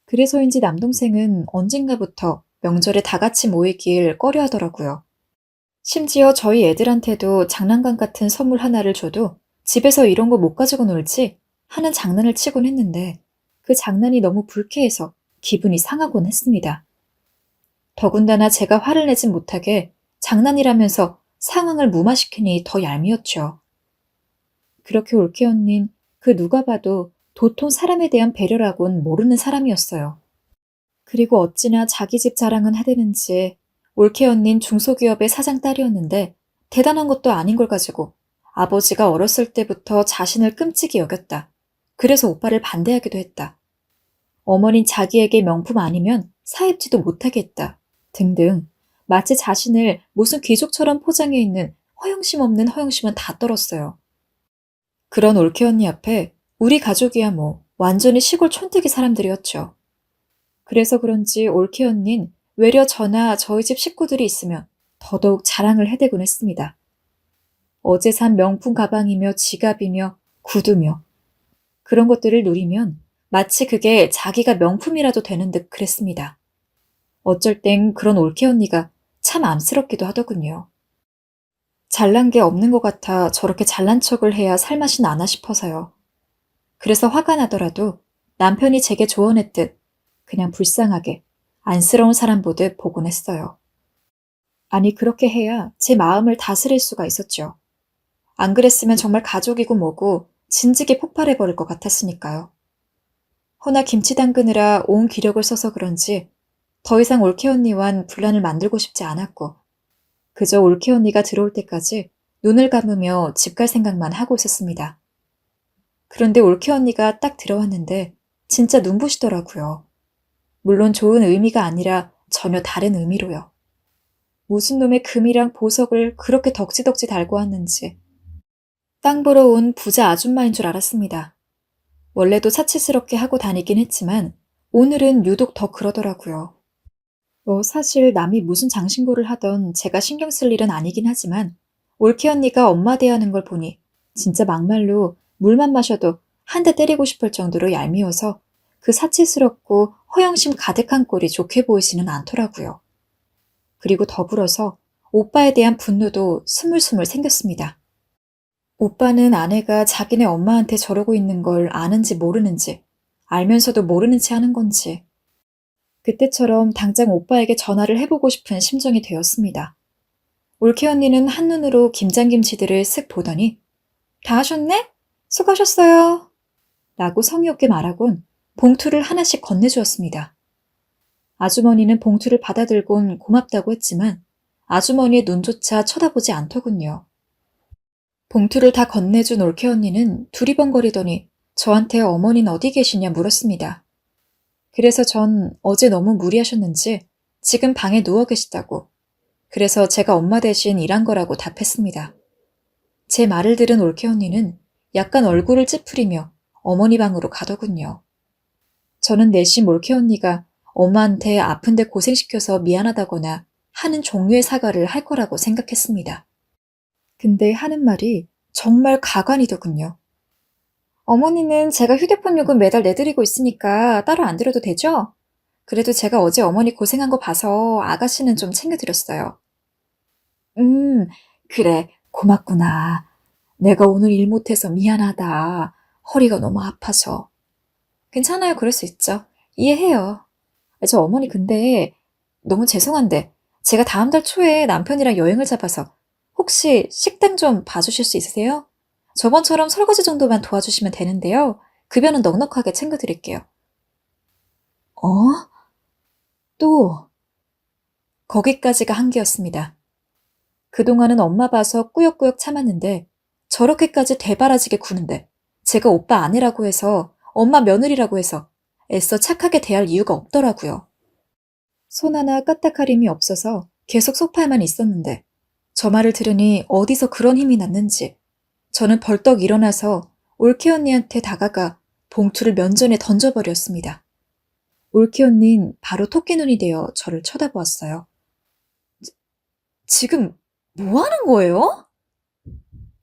그래서인지 남동생은 언젠가부터 명절에 다 같이 모이길 꺼려 하더라고요. 심지어 저희 애들한테도 장난감 같은 선물 하나를 줘도 집에서 이런 거 못 가지고 놀지 하는 장난을 치곤 했는데 그 장난이 너무 불쾌해서 기분이 상하곤 했습니다. 더군다나 제가 화를 내진 못하게 장난이라면서 상황을 무마시키니 더 얄미웠죠. 그렇게 올케 언닌 그 누가 봐도 도통 사람에 대한 배려라곤 모르는 사람이었어요. 그리고 어찌나 자기 집 자랑은 하대는지 올케 언닌 중소기업의 사장 딸이었는데 대단한 것도 아닌 걸 가지고 아버지가 어렸을 때부터 자신을 끔찍이 여겼다. 그래서 오빠를 반대하기도 했다. 어머닌 자기에게 명품 아니면 사입지도 못하게 했다. 등등 마치 자신을 무슨 귀족처럼 포장해 있는 허영심 없는 허영심은 다 떨었어요. 그런 올케 언니 앞에 우리 가족이야 뭐 완전히 시골 촌뜨기 사람들이었죠. 그래서 그런지 올케 언닌 외려 저나 저희 집 식구들이 있으면 더더욱 자랑을 해대곤 했습니다. 어제 산 명품 가방이며 지갑이며 구두며 그런 것들을 누리면 마치 그게 자기가 명품이라도 되는 듯 그랬습니다. 어쩔 땐 그런 올케 언니가 참 암스럽기도 하더군요. 잘난 게 없는 것 같아 저렇게 잘난 척을 해야 살맛이 나나 싶어서요. 그래서 화가 나더라도 남편이 제게 조언했듯 그냥 불쌍하게 안쓰러운 사람 보듯 보곤 했어요. 아니 그렇게 해야 제 마음을 다스릴 수가 있었죠. 안 그랬으면 정말 가족이고 뭐고 진즉에 폭발해버릴 것 같았으니까요. 허나 김치 담그느라 온 기력을 써서 그런지 더 이상 올케 언니와는 분란을 만들고 싶지 않았고 그저 올케 언니가 들어올 때까지 눈을 감으며 집 갈 생각만 하고 있었습니다. 그런데 올케 언니가 딱 들어왔는데 진짜 눈부시더라고요. 물론 좋은 의미가 아니라 전혀 다른 의미로요. 무슨 놈의 금이랑 보석을 그렇게 덕지덕지 달고 왔는지 땅 보러 온 부자 아줌마인 줄 알았습니다. 원래도 사치스럽게 하고 다니긴 했지만 오늘은 유독 더 그러더라고요. 사실 남이 무슨 장신구를 하던 제가 신경 쓸 일은 아니긴 하지만 올케 언니가 엄마 대하는 걸 보니 진짜 막말로 물만 마셔도 한 대 때리고 싶을 정도로 얄미워서 그 사치스럽고 허영심 가득한 꼴이 좋게 보이지는 않더라고요. 그리고 더불어서 오빠에 대한 분노도 스물스물 생겼습니다. 오빠는 아내가 자기네 엄마한테 저러고 있는 걸 아는지 모르는지, 알면서도 모르는 체 하는 건지, 그때처럼 당장 오빠에게 전화를 해보고 싶은 심정이 되었습니다. 올케 언니는 한눈으로 김장김치들을 쓱 보더니 다 하셨네? 수고하셨어요. 라고 성의 없게 말하곤 봉투를 하나씩 건네주었습니다. 아주머니는 봉투를 받아들곤 고맙다고 했지만 아주머니의 눈조차 쳐다보지 않더군요. 봉투를 다 건네준 올케 언니는 두리번거리더니 저한테 어머니는 어디 계시냐 물었습니다. 그래서 전 어제 너무 무리하셨는지 지금 방에 누워 계시다고. 그래서 제가 엄마 대신 일한 거라고 답했습니다. 제 말을 들은 올케 언니는 약간 얼굴을 찌푸리며 어머니 방으로 가더군요. 저는 내심 올케 언니가 엄마한테 아픈데 고생시켜서 미안하다거나 하는 종류의 사과를 할 거라고 생각했습니다. 근데 하는 말이 정말 가관이더군요. 어머니는 제가 휴대폰 요금 매달 내드리고 있으니까 따로 안 드려도 되죠? 그래도 제가 어제 어머니 고생한 거 봐서 아가씨는 좀 챙겨드렸어요. 그래, 고맙구나. 내가 오늘 일 못해서 미안하다. 허리가 너무 아파서. 괜찮아요, 그럴 수 있죠. 이해해요. 저 어머니 근데 너무 죄송한데 제가 다음 달 초에 남편이랑 여행을 잡아서 혹시 식당 좀 봐주실 수 있으세요? 저번처럼 설거지 정도만 도와주시면 되는데요. 급여는 넉넉하게 챙겨드릴게요. 어? 또? 거기까지가 한계였습니다. 그동안은 엄마 봐서 꾸역꾸역 참았는데 저렇게까지 대바라지게 구는데 제가 오빠 아내라고 해서 엄마 며느리라고 해서 애써 착하게 대할 이유가 없더라고요. 손 하나 까딱하림이 없어서 계속 소파에만 있었는데 저 말을 들으니 어디서 그런 힘이 났는지 저는 벌떡 일어나서 올케 언니한테 다가가 봉투를 면전에 던져버렸습니다. 올케 언니는 바로 토끼눈이 되어 저를 쳐다보았어요. 지금 뭐 하는 거예요?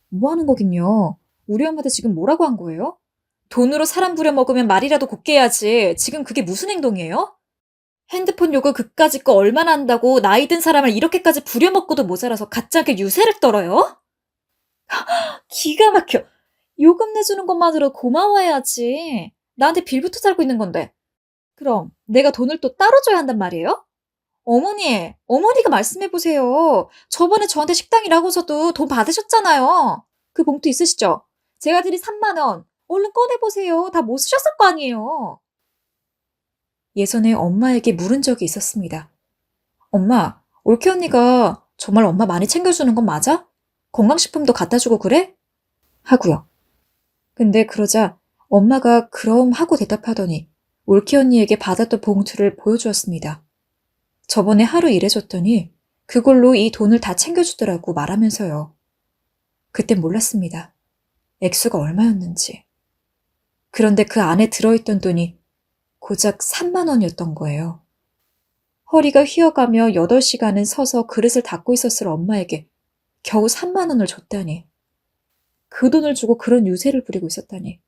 뭐 하는 거긴요. 우리 엄마한테 지금 뭐라고 한 거예요? 돈으로 사람 부려먹으면 말이라도 곱게 해야지. 지금 그게 무슨 행동이에요? 핸드폰 요금 그까짓 거 얼마나 한다고 나이 든 사람을 이렇게까지 부려먹고도 모자라서 가짜게 유세를 떨어요? 기가 막혀. 요금 내주는 것만으로 고마워해야지. 나한테 빌부터 살고 있는 건데. 그럼 내가 돈을 또 따로 줘야 한단 말이에요? 어머니가 말씀해보세요. 저번에 저한테 식당이라고서도 돈 받으셨잖아요. 그 봉투 있으시죠? 제가 드린 3만 원. 얼른 꺼내보세요. 다 못 쓰셨을 거 아니에요. 예전에 엄마에게 물은 적이 있었습니다. 엄마, 올케 언니가 정말 엄마 많이 챙겨주는 건 맞아? 건강식품도 갖다 주고 그래? 하고요. 근데 그러자 엄마가 그럼 하고 대답하더니 올케 언니에게 받았던 봉투를 보여주었습니다. 저번에 하루 일해줬더니 그걸로 이 돈을 다 챙겨주더라고 말하면서요. 그땐 몰랐습니다. 액수가 얼마였는지. 그런데 그 안에 들어있던 돈이 고작 3만 원이었던 거예요. 허리가 휘어가며 8시간은 서서 그릇을 닦고 있었을 엄마에게 겨우 3만 원을 줬다니. 그 돈을 주고 그런 유세를 부리고 있었다니.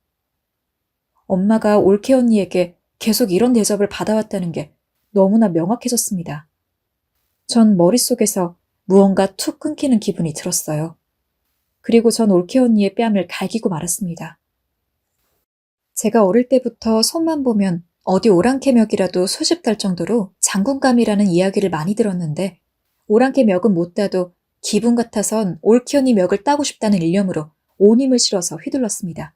엄마가 올케 언니에게 계속 이런 대접을 받아왔다는 게 너무나 명확해졌습니다. 전 머릿속에서 무언가 툭 끊기는 기분이 들었어요. 그리고 전 올케 언니의 뺨을 갈기고 말았습니다. 제가 어릴 때부터 손만 보면 어디 오랑캐 멱이라도 수십 달 정도로 장군감이라는 이야기를 많이 들었는데 오랑캐 멱은 못 따도 기분 같아선 올케 언니 멱을 따고 싶다는 일념으로 온 힘을 실어서 휘둘렀습니다.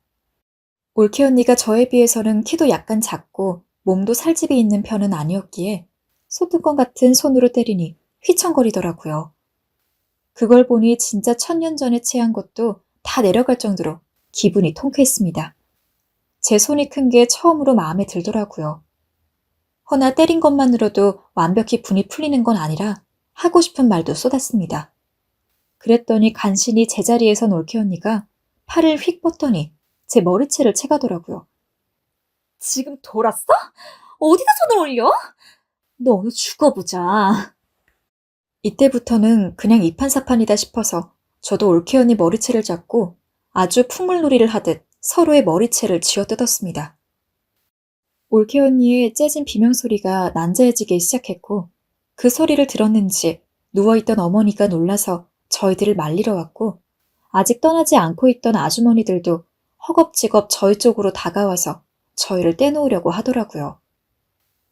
올케 언니가 저에 비해서는 키도 약간 작고 몸도 살집이 있는 편은 아니었기에 소뚜껑 같은 손으로 때리니 휘청거리더라고요. 그걸 보니 진짜 1000년 전에 체한 것도 다 내려갈 정도로 기분이 통쾌했습니다. 제 손이 큰 게 처음으로 마음에 들더라고요. 허나 때린 것만으로도 완벽히 분이 풀리는 건 아니라 하고 싶은 말도 쏟았습니다. 그랬더니 간신히 제자리에 선 올케 언니가 팔을 휙 뻗더니 제 머리채를 채가더라고요. 지금 돌았어? 어디다 손을 올려? 너 오늘 죽어보자. 이때부터는 그냥 이판사판이다 싶어서 저도 올케 언니 머리채를 잡고 아주 풍물놀이를 하듯 서로의 머리채를 쥐어뜯었습니다. 올케 언니의 째진 비명소리가 난자해지기 시작했고 그 소리를 들었는지 누워있던 어머니가 놀라서 저희들을 말리러 왔고 아직 떠나지 않고 있던 아주머니들도 허겁지겁 저희 쪽으로 다가와서 저희를 떼놓으려고 하더라고요.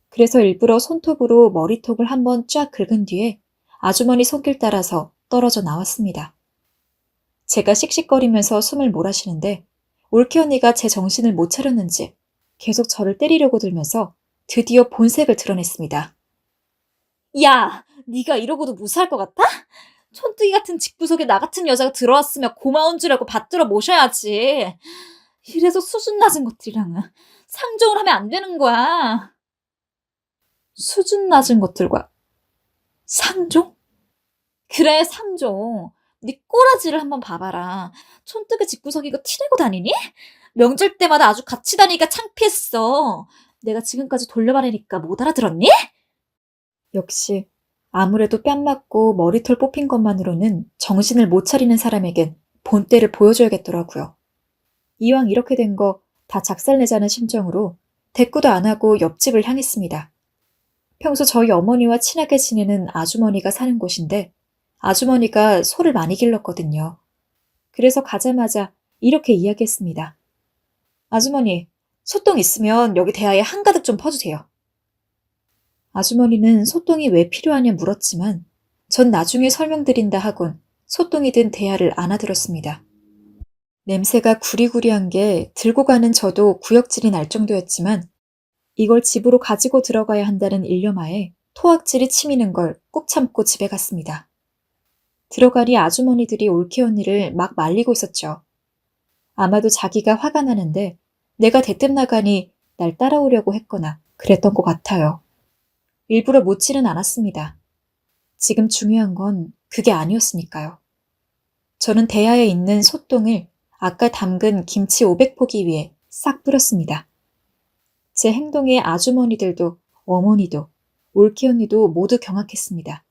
그래서 일부러 손톱으로 머리톡을 한번 쫙 긁은 뒤에 아주머니 손길 따라서 떨어져 나왔습니다. 제가 씩씩거리면서 숨을 몰아쉬는데 올케 언니가 제 정신을 못 차렸는지 계속 저를 때리려고 들면서 드디어 본색을 드러냈습니다. 야, 네가 이러고도 무사할 것 같아? 촌뜨기 같은 집구석에 나 같은 여자가 들어왔으면 고마운 줄 알고 받들어 모셔야지. 이래서 수준 낮은 것들이랑은 상종을 하면 안 되는 거야. 수준 낮은 것들과 상종? 그래, 상종. 네 꼬라지를 한번 봐봐라. 촌뜨기 집구석이고 티내고 다니니? 명절 때마다 아주 같이 다니기가 창피했어. 내가 지금까지 돌려말하니까 못 알아들었니? 역시 아무래도 뺨 맞고 머리털 뽑힌 것만으로는 정신을 못 차리는 사람에겐 본때를 보여줘야겠더라고요. 이왕 이렇게 된 거 다 작살내자는 심정으로 대꾸도 안 하고 옆집을 향했습니다. 평소 저희 어머니와 친하게 지내는 아주머니가 사는 곳인데 아주머니가 소를 많이 길렀거든요. 그래서 가자마자 이렇게 이야기했습니다. 아주머니, 소똥 있으면 여기 대야에 한가득 좀 퍼주세요. 아주머니는 소똥이 왜 필요하냐 물었지만 전 나중에 설명드린다 하곤 소똥이 든 대야를 안아들었습니다. 냄새가 구리구리한 게 들고 가는 저도 구역질이 날 정도였지만 이걸 집으로 가지고 들어가야 한다는 일념하에 토악질이 치미는 걸 꾹 참고 집에 갔습니다. 들어가니 아주머니들이 올케 언니를 막 말리고 있었죠. 아마도 자기가 화가 나는데 내가 대뜸 나가니 날 따라오려고 했거나 그랬던 것 같아요. 일부러 묻지는 않았습니다. 지금 중요한 건 그게 아니었으니까요. 저는 대야에 있는 소똥을 아까 담근 김치 500포기 위에 싹 뿌렸습니다. 제 행동에 아주머니들도 어머니도 올케 언니도 모두 경악했습니다.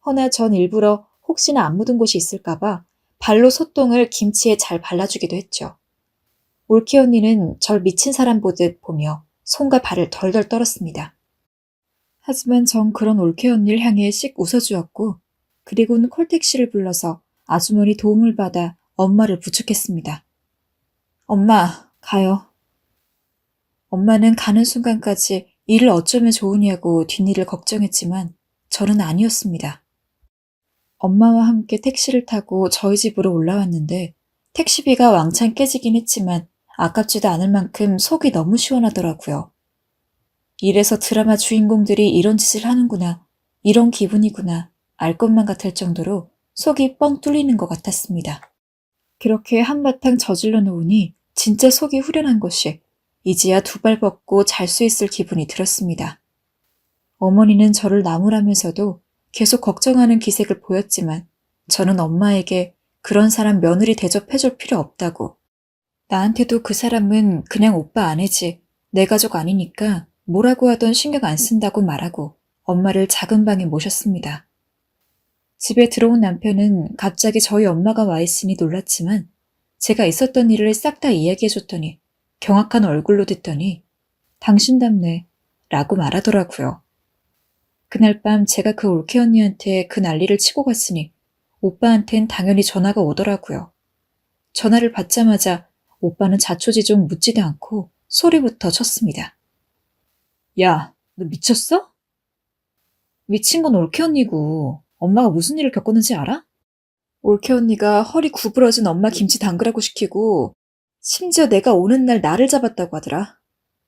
허나 전 일부러 혹시나 안 묻은 곳이 있을까봐 발로 소똥을 김치에 잘 발라주기도 했죠. 올케 언니는 절 미친 사람 보듯 보며 손과 발을 덜덜 떨었습니다. 하지만 전 그런 올케 언니를 향해 씩 웃어주었고 그리고는 콜택시를 불러서 아주머니 도움을 받아 엄마를 부축했습니다. 엄마, 가요. 엄마는 가는 순간까지 일을 어쩌면 좋으냐고 뒷일을 걱정했지만 저는 아니었습니다. 엄마와 함께 택시를 타고 저희 집으로 올라왔는데 택시비가 왕창 깨지긴 했지만 아깝지도 않을 만큼 속이 너무 시원하더라고요. 이래서 드라마 주인공들이 이런 짓을 하는구나, 이런 기분이구나 알 것만 같을 정도로 속이 뻥 뚫리는 것 같았습니다. 그렇게 한바탕 저질러 놓으니 진짜 속이 후련한 것이 이제야 두 발 벗고 잘 수 있을 기분이 들었습니다. 어머니는 저를 나무라면서도 계속 걱정하는 기색을 보였지만 저는 엄마에게 그런 사람 며느리 대접해줄 필요 없다고, 나한테도 그 사람은 그냥 오빠 아내지 내 가족 아니니까 뭐라고 하던 신경 안 쓴다고 말하고 엄마를 작은 방에 모셨습니다. 집에 들어온 남편은 갑자기 저희 엄마가 와 있으니 놀랐지만 제가 있었던 일을 싹 다 이야기해줬더니 경악한 얼굴로 듣더니 당신답네 라고 말하더라고요. 그날 밤 제가 그 올케 언니한테 그 난리를 치고 갔으니 오빠한텐 당연히 전화가 오더라고요. 전화를 받자마자 오빠는 자초지종 묻지도 않고 소리부터 쳤습니다. 야, 너 미쳤어? 미친 건 올케 언니고 엄마가 무슨 일을 겪었는지 알아? 올케 언니가 허리 구부러진 엄마 김치 담그라고 시키고 심지어 내가 오는 날 나를 잡았다고 하더라.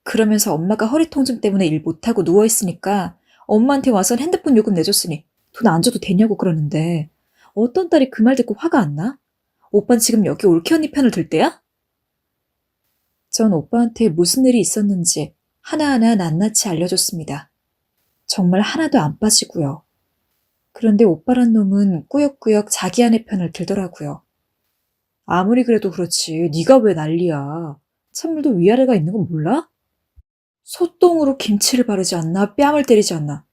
그러면서 엄마가 허리 통증 때문에 일 못하고 누워있으니까 엄마한테 와선 핸드폰 요금 내줬으니 돈 안 줘도 되냐고 그러는데 어떤 딸이 그 말 듣고 화가 안 나? 오빤 지금 여기 올케 언니 편을 들 때야? 전 오빠한테 무슨 일이 있었는지 하나하나 낱낱이 알려줬습니다. 정말 하나도 안 빠지고요. 그런데 오빠란 놈은 꾸역꾸역 자기 아내 편을 들더라고요. 아무리 그래도 그렇지 네가 왜 난리야. 찬물도 위아래가 있는 건 몰라? 소똥으로 김치를 바르지 않나 뺨을 때리지 않나.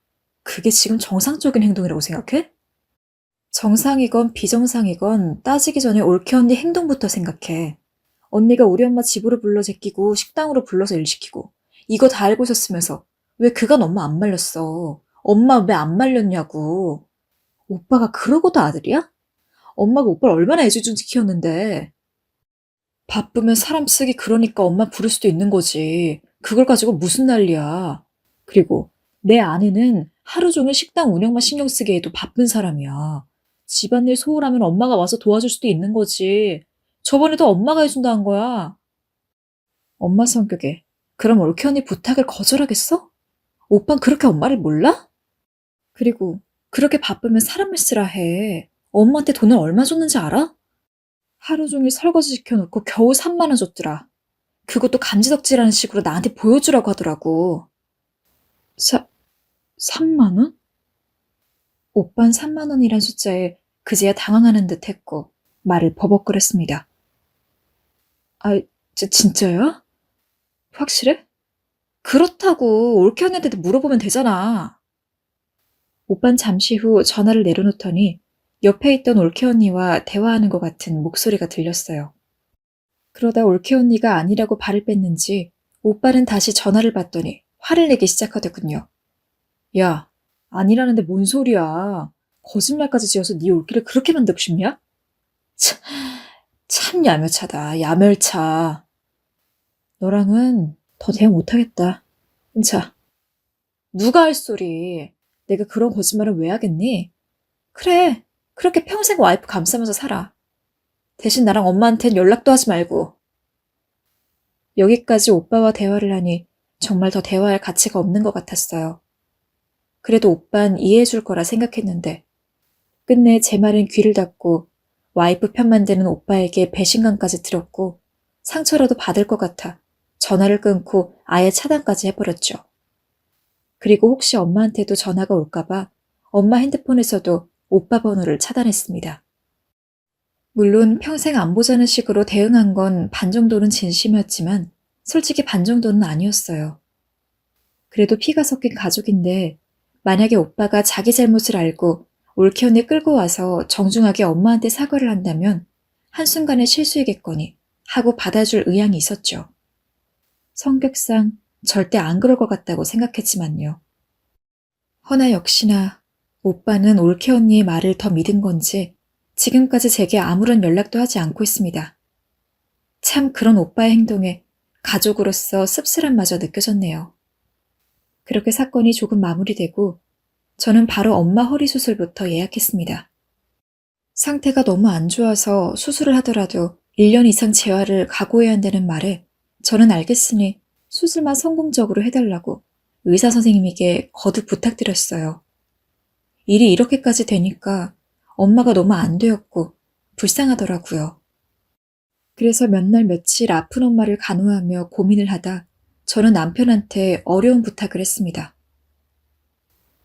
그게 지금 정상적인 행동이라고 생각해? 정상이건 비정상이건 따지기 전에 올케 언니 행동부터 생각해. 언니가 우리 엄마 집으로 불러 제끼고 식당으로 불러서 일 시키고 이거 다 알고 있었으면서 왜 그간 엄마 안 말렸어? 엄마 왜 안 말렸냐고. 오빠가 그러고도 아들이야? 엄마가 오빠를 얼마나 애지중지 키웠는데. 바쁘면 사람 쓰기 그러니까 엄마 부를 수도 있는 거지. 그걸 가지고 무슨 난리야. 그리고 내 아내는 하루 종일 식당 운영만 신경 쓰게 해도 바쁜 사람이야. 집안일 소홀하면 엄마가 와서 도와줄 수도 있는 거지. 저번에도 엄마가 해준다 한 거야. 엄마 성격에 그럼 올케 언니 부탁을 거절하겠어? 오빤 그렇게 엄마를 몰라? 그리고 그렇게 바쁘면 사람을 쓰라 해. 엄마한테 돈을 얼마 줬는지 알아? 하루 종일 설거지 시켜놓고 겨우 3만 원 줬더라. 그것도 감지덕지라는 식으로 나한테 보여주라고 하더라고. 3만 원? 오빤 3만 원이란 숫자에 그제야 당황하는 듯 했고 말을 버벅거렸습니다. 아, 진짜야? 확실해? 그렇다고 올케 언니한테 물어보면 되잖아. 오빤 잠시 후 전화를 내려놓더니 옆에 있던 올케 언니와 대화하는 것 같은 목소리가 들렸어요. 그러다 올케 언니가 아니라고 발을 뺐는지 오빠는 다시 전화를 받더니 화를 내기 시작하더군요. 야, 아니라는데 뭔 소리야. 거짓말까지 지어서 네 올케를 그렇게 만들고 싶냐? 참 야멸차다. 야멸차. 너랑은 더 대화 못하겠다. 자, 누가 할 소리. 내가 그런 거짓말을 왜 하겠니? 그래, 그렇게 평생 와이프 감싸면서 살아. 대신 나랑 엄마한텐 연락도 하지 말고. 여기까지 오빠와 대화를 하니 정말 더 대화할 가치가 없는 것 같았어요. 그래도 오빤 이해해줄 거라 생각했는데 끝내 제 말엔 귀를 닫고 와이프 편만 드는 오빠에게 배신감까지 들었고 상처라도 받을 것 같아 전화를 끊고 아예 차단까지 해버렸죠. 그리고 혹시 엄마한테도 전화가 올까봐 엄마 핸드폰에서도 오빠 번호를 차단했습니다. 물론 평생 안 보자는 식으로 대응한 건 반 정도는 진심이었지만 솔직히 반 정도는 아니었어요. 그래도 피가 섞인 가족인데 만약에 오빠가 자기 잘못을 알고 올케 언니 끌고 와서 정중하게 엄마한테 사과를 한다면 한순간의 실수이겠거니 하고 받아줄 의향이 있었죠. 성격상 절대 안 그럴 것 같다고 생각했지만요. 허나 역시나 오빠는 올케 언니의 말을 더 믿은 건지 지금까지 제게 아무런 연락도 하지 않고 있습니다. 참 그런 오빠의 행동에 가족으로서 씁쓸함마저 느껴졌네요. 그렇게 사건이 조금 마무리되고 저는 바로 엄마 허리 수술부터 예약했습니다. 상태가 너무 안 좋아서 수술을 하더라도 1년 이상 재활을 각오해야 한다는 말에 저는 알겠으니 수술만 성공적으로 해달라고 의사 선생님에게 거듭 부탁드렸어요. 일이 이렇게까지 되니까 엄마가 너무 안 되었고 불쌍하더라고요. 그래서 몇 날 며칠 아픈 엄마를 간호하며 고민을 하다 저는 남편한테 어려운 부탁을 했습니다.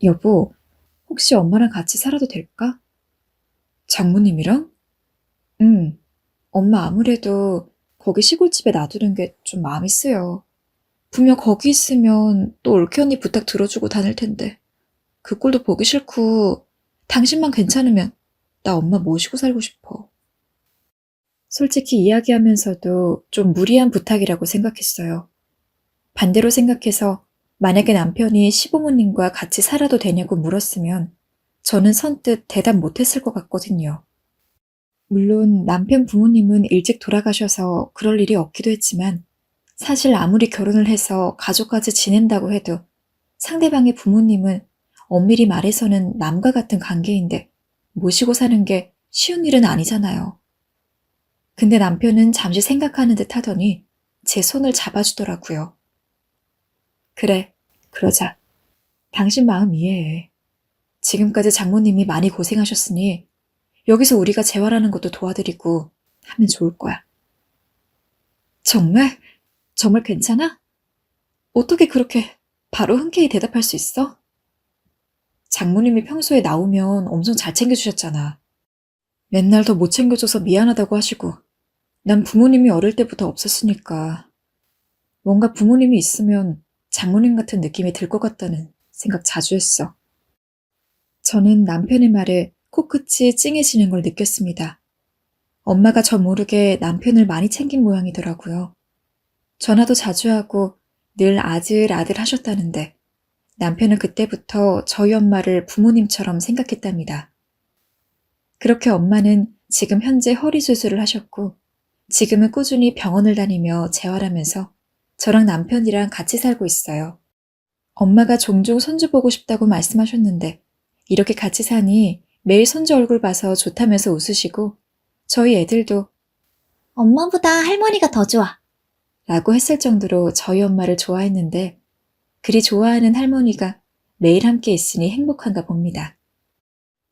여보, 혹시 엄마랑 같이 살아도 될까? 장모님이랑? 응, 엄마 아무래도 거기 시골집에 놔두는 게 좀 마음이 쓰여. 분명 거기 있으면 또 올케 언니 부탁 들어주고 다닐 텐데. 그 꼴도 보기 싫고 당신만 괜찮으면 나 엄마 모시고 살고 싶어. 솔직히 이야기하면서도 좀 무리한 부탁이라고 생각했어요. 반대로 생각해서 만약에 남편이 시부모님과 같이 살아도 되냐고 물었으면 저는 선뜻 대답 못했을 것 같거든요. 물론 남편 부모님은 일찍 돌아가셔서 그럴 일이 없기도 했지만 사실 아무리 결혼을 해서 가족까지 지낸다고 해도 상대방의 부모님은 엄밀히 말해서는 남과 같은 관계인데 모시고 사는 게 쉬운 일은 아니잖아요. 근데 남편은 잠시 생각하는 듯 하더니 제 손을 잡아주더라고요. 그래, 그러자. 당신 마음 이해해. 지금까지 장모님이 많이 고생하셨으니 여기서 우리가 재활하는 것도 도와드리고 하면 좋을 거야. 정말? 정말 괜찮아? 어떻게 그렇게 바로 흔쾌히 대답할 수 있어? 장모님이 평소에 나오면 엄청 잘 챙겨주셨잖아. 맨날 더 못 챙겨줘서 미안하다고 하시고 난 부모님이 어릴 때부터 없었으니까 뭔가 부모님이 있으면 장모님 같은 느낌이 들 것 같다는 생각 자주 했어. 저는 남편의 말에 코끝이 찡해지는 걸 느꼈습니다. 엄마가 저 모르게 남편을 많이 챙긴 모양이더라고요. 전화도 자주 하고 늘 아들아들 하셨다는데 남편은 그때부터 저희 엄마를 부모님처럼 생각했답니다. 그렇게 엄마는 지금 현재 허리 수술을 하셨고 지금은 꾸준히 병원을 다니며 재활하면서 저랑 남편이랑 같이 살고 있어요. 엄마가 종종 손주 보고 싶다고 말씀하셨는데 이렇게 같이 사니 매일 손주 얼굴 봐서 좋다면서 웃으시고 저희 애들도 엄마보다 할머니가 더 좋아. 라고 했을 정도로 저희 엄마를 좋아했는데 그리 좋아하는 할머니가 매일 함께 있으니 행복한가 봅니다.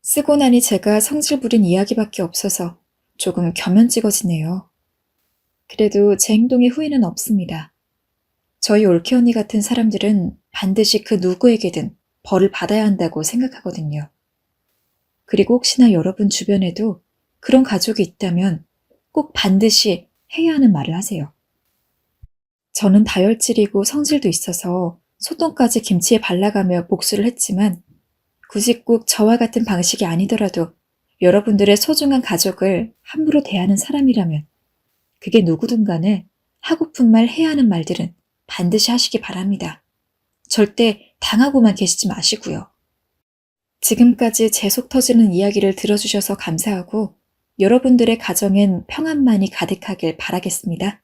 쓰고 나니 제가 성질 부린 이야기밖에 없어서 조금 겸연쩍어지네요. 그래도 제 행동에 후회는 없습니다. 저희 올케 언니 같은 사람들은 반드시 그 누구에게든 벌을 받아야 한다고 생각하거든요. 그리고 혹시나 여러분 주변에도 그런 가족이 있다면 꼭 반드시 해야 하는 말을 하세요. 저는 다혈질이고 성질도 있어서 소똥까지 김치에 발라가며 복수를 했지만 굳이 꼭 저와 같은 방식이 아니더라도 여러분들의 소중한 가족을 함부로 대하는 사람이라면 그게 누구든 간에 하고픈 말 해야 하는 말들은 반드시 하시기 바랍니다. 절대 당하고만 계시지 마시고요. 지금까지 제 속 터지는 이야기를 들어주셔서 감사하고 여러분들의 가정엔 평안만이 가득하길 바라겠습니다.